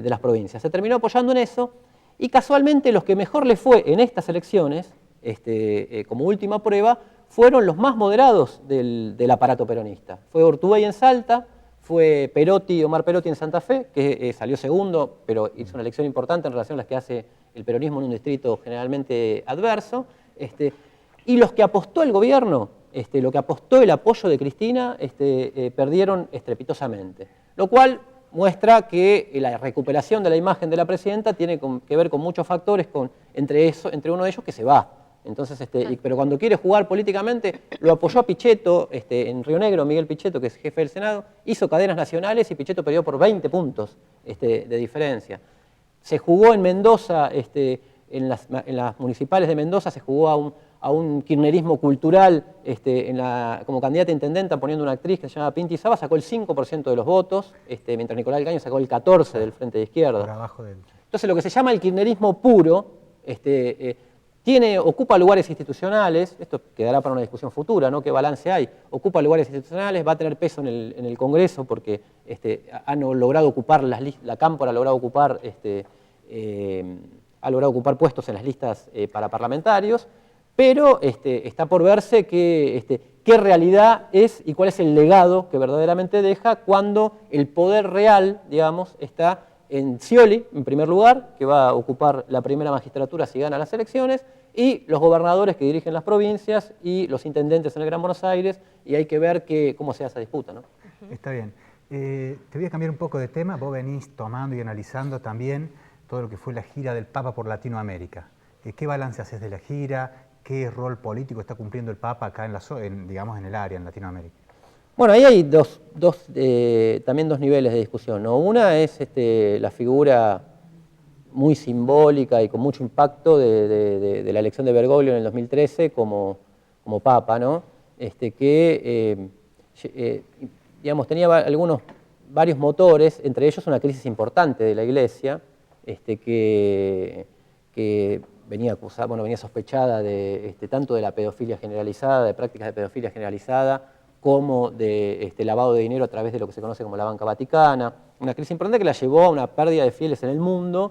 las provincias. Se terminó apoyando en eso, y casualmente los que mejor le fue en estas elecciones, como última prueba, fueron los más moderados del aparato peronista. Fue Ortubey en Salta, fue Omar Perotti en Santa Fe, que salió segundo, pero hizo una elección importante en relación a las que hace el peronismo en un distrito generalmente adverso. Y los que apostó el gobierno, lo que apostó el apoyo de Cristina, perdieron estrepitosamente. Lo cual muestra que la recuperación de la imagen de la presidenta tiene que ver con muchos factores, entre uno de ellos que se va. Entonces, pero cuando quiere jugar políticamente, lo apoyó a Pichetto, en Río Negro, Miguel Pichetto, que es jefe del Senado, hizo cadenas nacionales y Pichetto perdió por 20 puntos de diferencia. Se jugó en Mendoza en las municipales de Mendoza se jugó a un kirchnerismo cultural como candidata a intendenta, poniendo una actriz que se llama Pinti Saba, sacó el 5% de los votos, mientras Nicolás del Caño sacó el 14% del Frente de Izquierda. Por abajo del... Entonces lo que se llama el kirchnerismo puro ocupa lugares institucionales, esto quedará para una discusión futura, ¿no? ¿Qué balance hay? Ocupa lugares institucionales, va a tener peso en el Congreso porque han logrado ocupar, la Cámpora ha logrado ocupar, puestos en las listas para parlamentarios, pero está por verse qué realidad es y cuál es el legado que verdaderamente deja cuando el poder real, digamos, está en Scioli, en primer lugar, que va a ocupar la primera magistratura si gana las elecciones, y los gobernadores que dirigen las provincias y los intendentes en el Gran Buenos Aires, y hay que ver cómo se hace esa disputa, ¿no? Está bien. Te voy a cambiar un poco de tema. Vos venís tomando y analizando también todo lo que fue la gira del Papa por Latinoamérica. ¿Qué balance haces de la gira? ¿Qué rol político está cumpliendo el Papa acá digamos, en el área, en Latinoamérica? Bueno, ahí hay también dos niveles de discusión, ¿no? Una es la figura muy simbólica y con mucho impacto de la elección de Bergoglio en el 2013 como Papa, ¿no? Digamos, tenía varios motores, entre ellos una crisis importante de la Iglesia, que venía sospechada tanto de la pedofilia generalizada, de prácticas de pedofilia generalizada, como de lavado de dinero a través de lo que se conoce como la banca vaticana. Una crisis importante que la llevó a una pérdida de fieles en el mundo,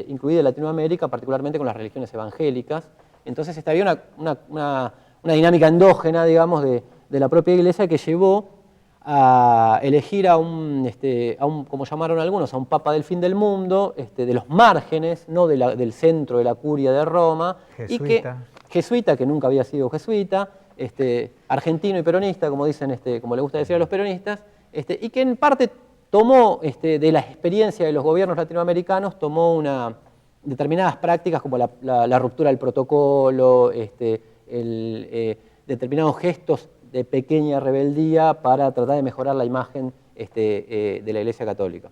incluida Latinoamérica, particularmente con las religiones evangélicas. Entonces había una dinámica endógena, digamos, de la propia Iglesia que llevó a elegir como llamaron algunos, a un papa del fin del mundo, de los márgenes, no del centro de la curia de Roma. Jesuita, que nunca había sido jesuita, argentino y peronista, como dicen, como le gusta decir a los peronistas, y que en parte tomó de la experiencia de los gobiernos latinoamericanos, tomó determinadas prácticas como la ruptura del protocolo, determinados gestos de pequeña rebeldía para tratar de mejorar la imagen de la Iglesia Católica.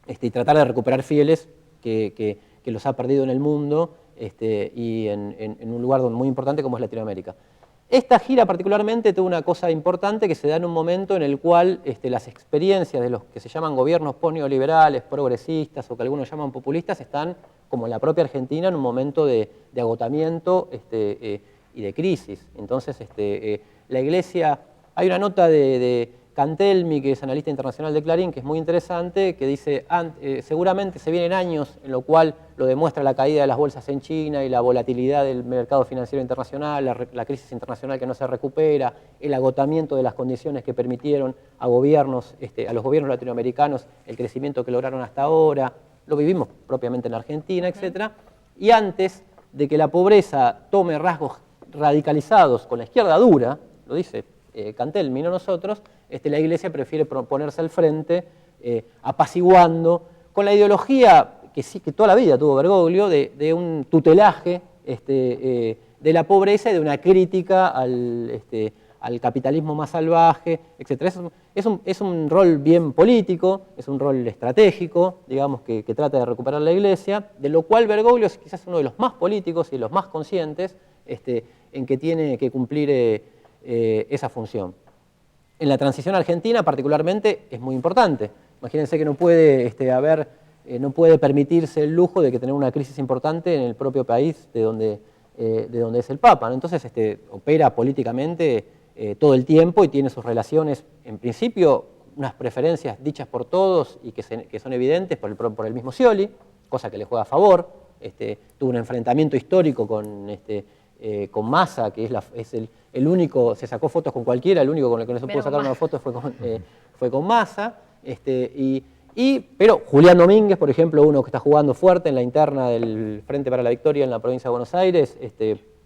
Y tratar de recuperar fieles que los ha perdido en el mundo y en un lugar muy importante como es Latinoamérica. Esta gira particularmente tuvo una cosa importante que se da en un momento en el cual las experiencias de los que se llaman gobiernos neoliberales, progresistas o que algunos llaman populistas están, como en la propia Argentina, en un momento de agotamiento y de crisis. Entonces, la Iglesia, hay una nota de Cantelmi, que es analista internacional de Clarín, que es muy interesante, que dice, seguramente se vienen años en lo cual lo demuestra la caída de las bolsas en China y la volatilidad del mercado financiero internacional, la crisis internacional que no se recupera, el agotamiento de las condiciones que permitieron a los gobiernos latinoamericanos el crecimiento que lograron hasta ahora, lo vivimos propiamente en Argentina, etc. Y antes de que la pobreza tome rasgos radicalizados con la izquierda dura, lo dice Cantelmi, no nosotros, la Iglesia prefiere ponerse al frente, apaciguando, con la ideología que toda la vida tuvo Bergoglio, de un tutelaje de la pobreza y de una crítica al capitalismo más salvaje, etc. Es un rol bien político, es un rol estratégico, digamos, que trata de recuperar la Iglesia, de lo cual Bergoglio es quizás uno de los más políticos y los más conscientes en que tiene que cumplir esa función. En la transición argentina particularmente es muy importante. Imagínense que no puede permitirse el lujo de que tener una crisis importante en el propio país de donde es el Papa, ¿no? Entonces opera políticamente todo el tiempo y tiene sus relaciones, en principio, unas preferencias dichas por todos y que son evidentes por el mismo Scioli, cosa que le juega a favor. Tuvo un enfrentamiento histórico con Massa, que es el único, se sacó fotos con cualquiera, el único con el que no se pudo sacar una foto fue con Massa. Pero Julián Domínguez, por ejemplo, uno que está jugando fuerte en la interna del Frente para la Victoria en la provincia de Buenos Aires,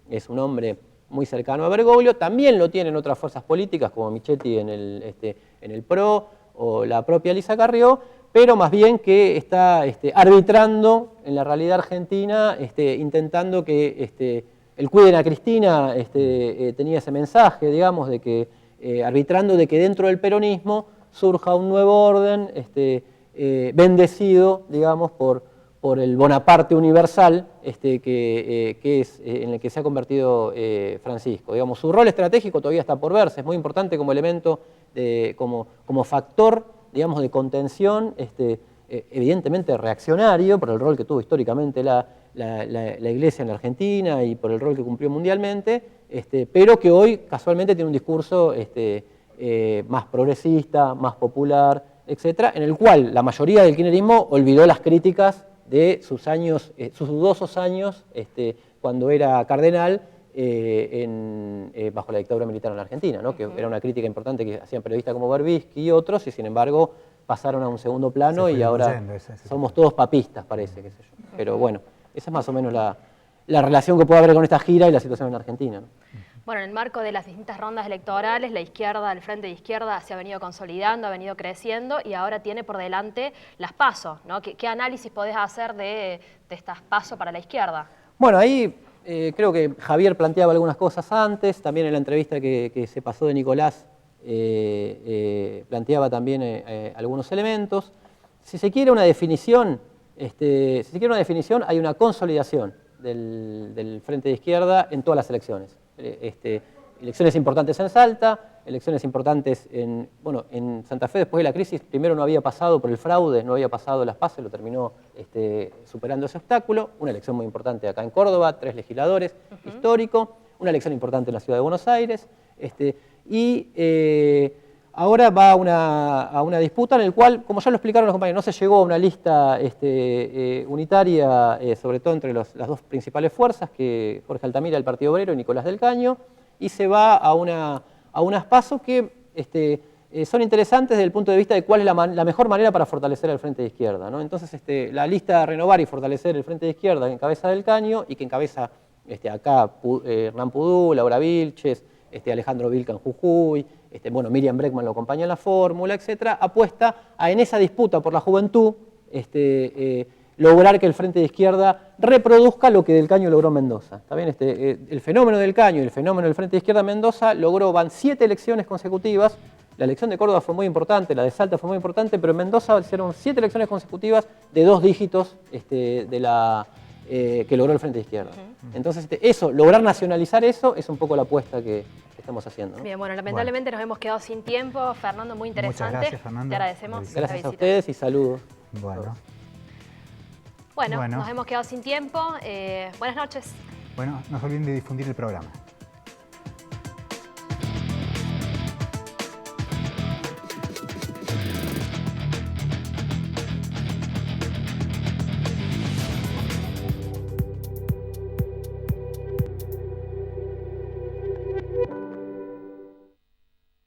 es un hombre muy cercano a Bergoglio. También lo tienen otras fuerzas políticas, como Michetti en el PRO o la propia Elisa Carrió, pero más bien que está arbitrando en la realidad argentina, intentando que el Cuiden a Cristina tenía ese mensaje, digamos, de que arbitrando de que dentro del peronismo surja un nuevo orden bendecido, digamos, por por el Bonaparte universal que es, en el que se ha convertido Francisco. Digamos, su rol estratégico todavía está por verse, es muy importante como elemento, como factor, digamos, de contención, evidentemente reaccionario, por el rol que tuvo históricamente la Iglesia en la Argentina y por el rol que cumplió mundialmente, pero que hoy casualmente tiene un discurso más progresista, más popular, etcétera, en el cual la mayoría del kirchnerismo olvidó las críticas de sus años, sus dudosos años, cuando era cardenal, bajo la dictadura militar en la Argentina, ¿no? Que era una crítica importante que hacían periodistas como Berbisky y otros, y sin embargo pasaron a un segundo plano y ahora somos todos papistas, parece, qué sé yo. Pero bueno, esa es más o menos la relación que puede haber con esta gira y la situación en Argentina, ¿no? Bueno, en el marco de las distintas rondas electorales, la izquierda, el Frente de Izquierda se ha venido consolidando, ha venido creciendo y ahora tiene por delante las PASO, ¿no? ¿Qué análisis podés hacer de estas PASO para la izquierda? Bueno, ahí creo que Javier planteaba algunas cosas antes, también en la entrevista que se pasó de Nicolás planteaba también algunos elementos. Si se quiere una definición, hay una consolidación del Frente de Izquierda en todas las elecciones. Elecciones importantes en Salta, elecciones importantes en Santa Fe después de la crisis. Primero no había pasado por el fraude, no había pasado las PASO, lo terminó superando ese obstáculo. Una elección muy importante acá en Córdoba, 3 legisladores, histórico. Una elección importante en la ciudad de Buenos Aires. Ahora va a una disputa en la cual, como ya lo explicaron los compañeros, no se llegó a una lista unitaria, sobre todo entre las dos principales fuerzas, que Jorge Altamira del Partido Obrero y Nicolás del Caño, y se va a unas PASO que son interesantes desde el punto de vista de cuál es la mejor manera para fortalecer al Frente de Izquierda, ¿no? Entonces, la lista Renovar y Fortalecer el Frente de Izquierda que encabeza del Caño y que encabeza acá Hernán Pudú, Laura Vilches, Alejandro Vilca en Jujuy, Miriam Breckman lo acompaña en la fórmula, etcétera, apuesta en esa disputa por la juventud lograr que el Frente de Izquierda reproduzca lo que Del Caño logró en Mendoza. ¿Está bien? El fenómeno del Caño y el fenómeno del Frente de Izquierda en Mendoza van 7 elecciones consecutivas. La elección de Córdoba fue muy importante, la de Salta fue muy importante, pero en Mendoza hicieron 7 elecciones consecutivas de 2 dígitos que logró el Frente de Izquierda. Entonces, lograr nacionalizar eso es un poco la apuesta que estamos haciendo, ¿no? Bien, bueno, lamentablemente nos hemos quedado sin tiempo. Fernando, muy interesante. Muchas gracias, Fernando. Te agradecemos. Gracias a ustedes y saludos. Bueno, nos hemos quedado sin tiempo. Buenas noches. Bueno, no se olviden de difundir el programa.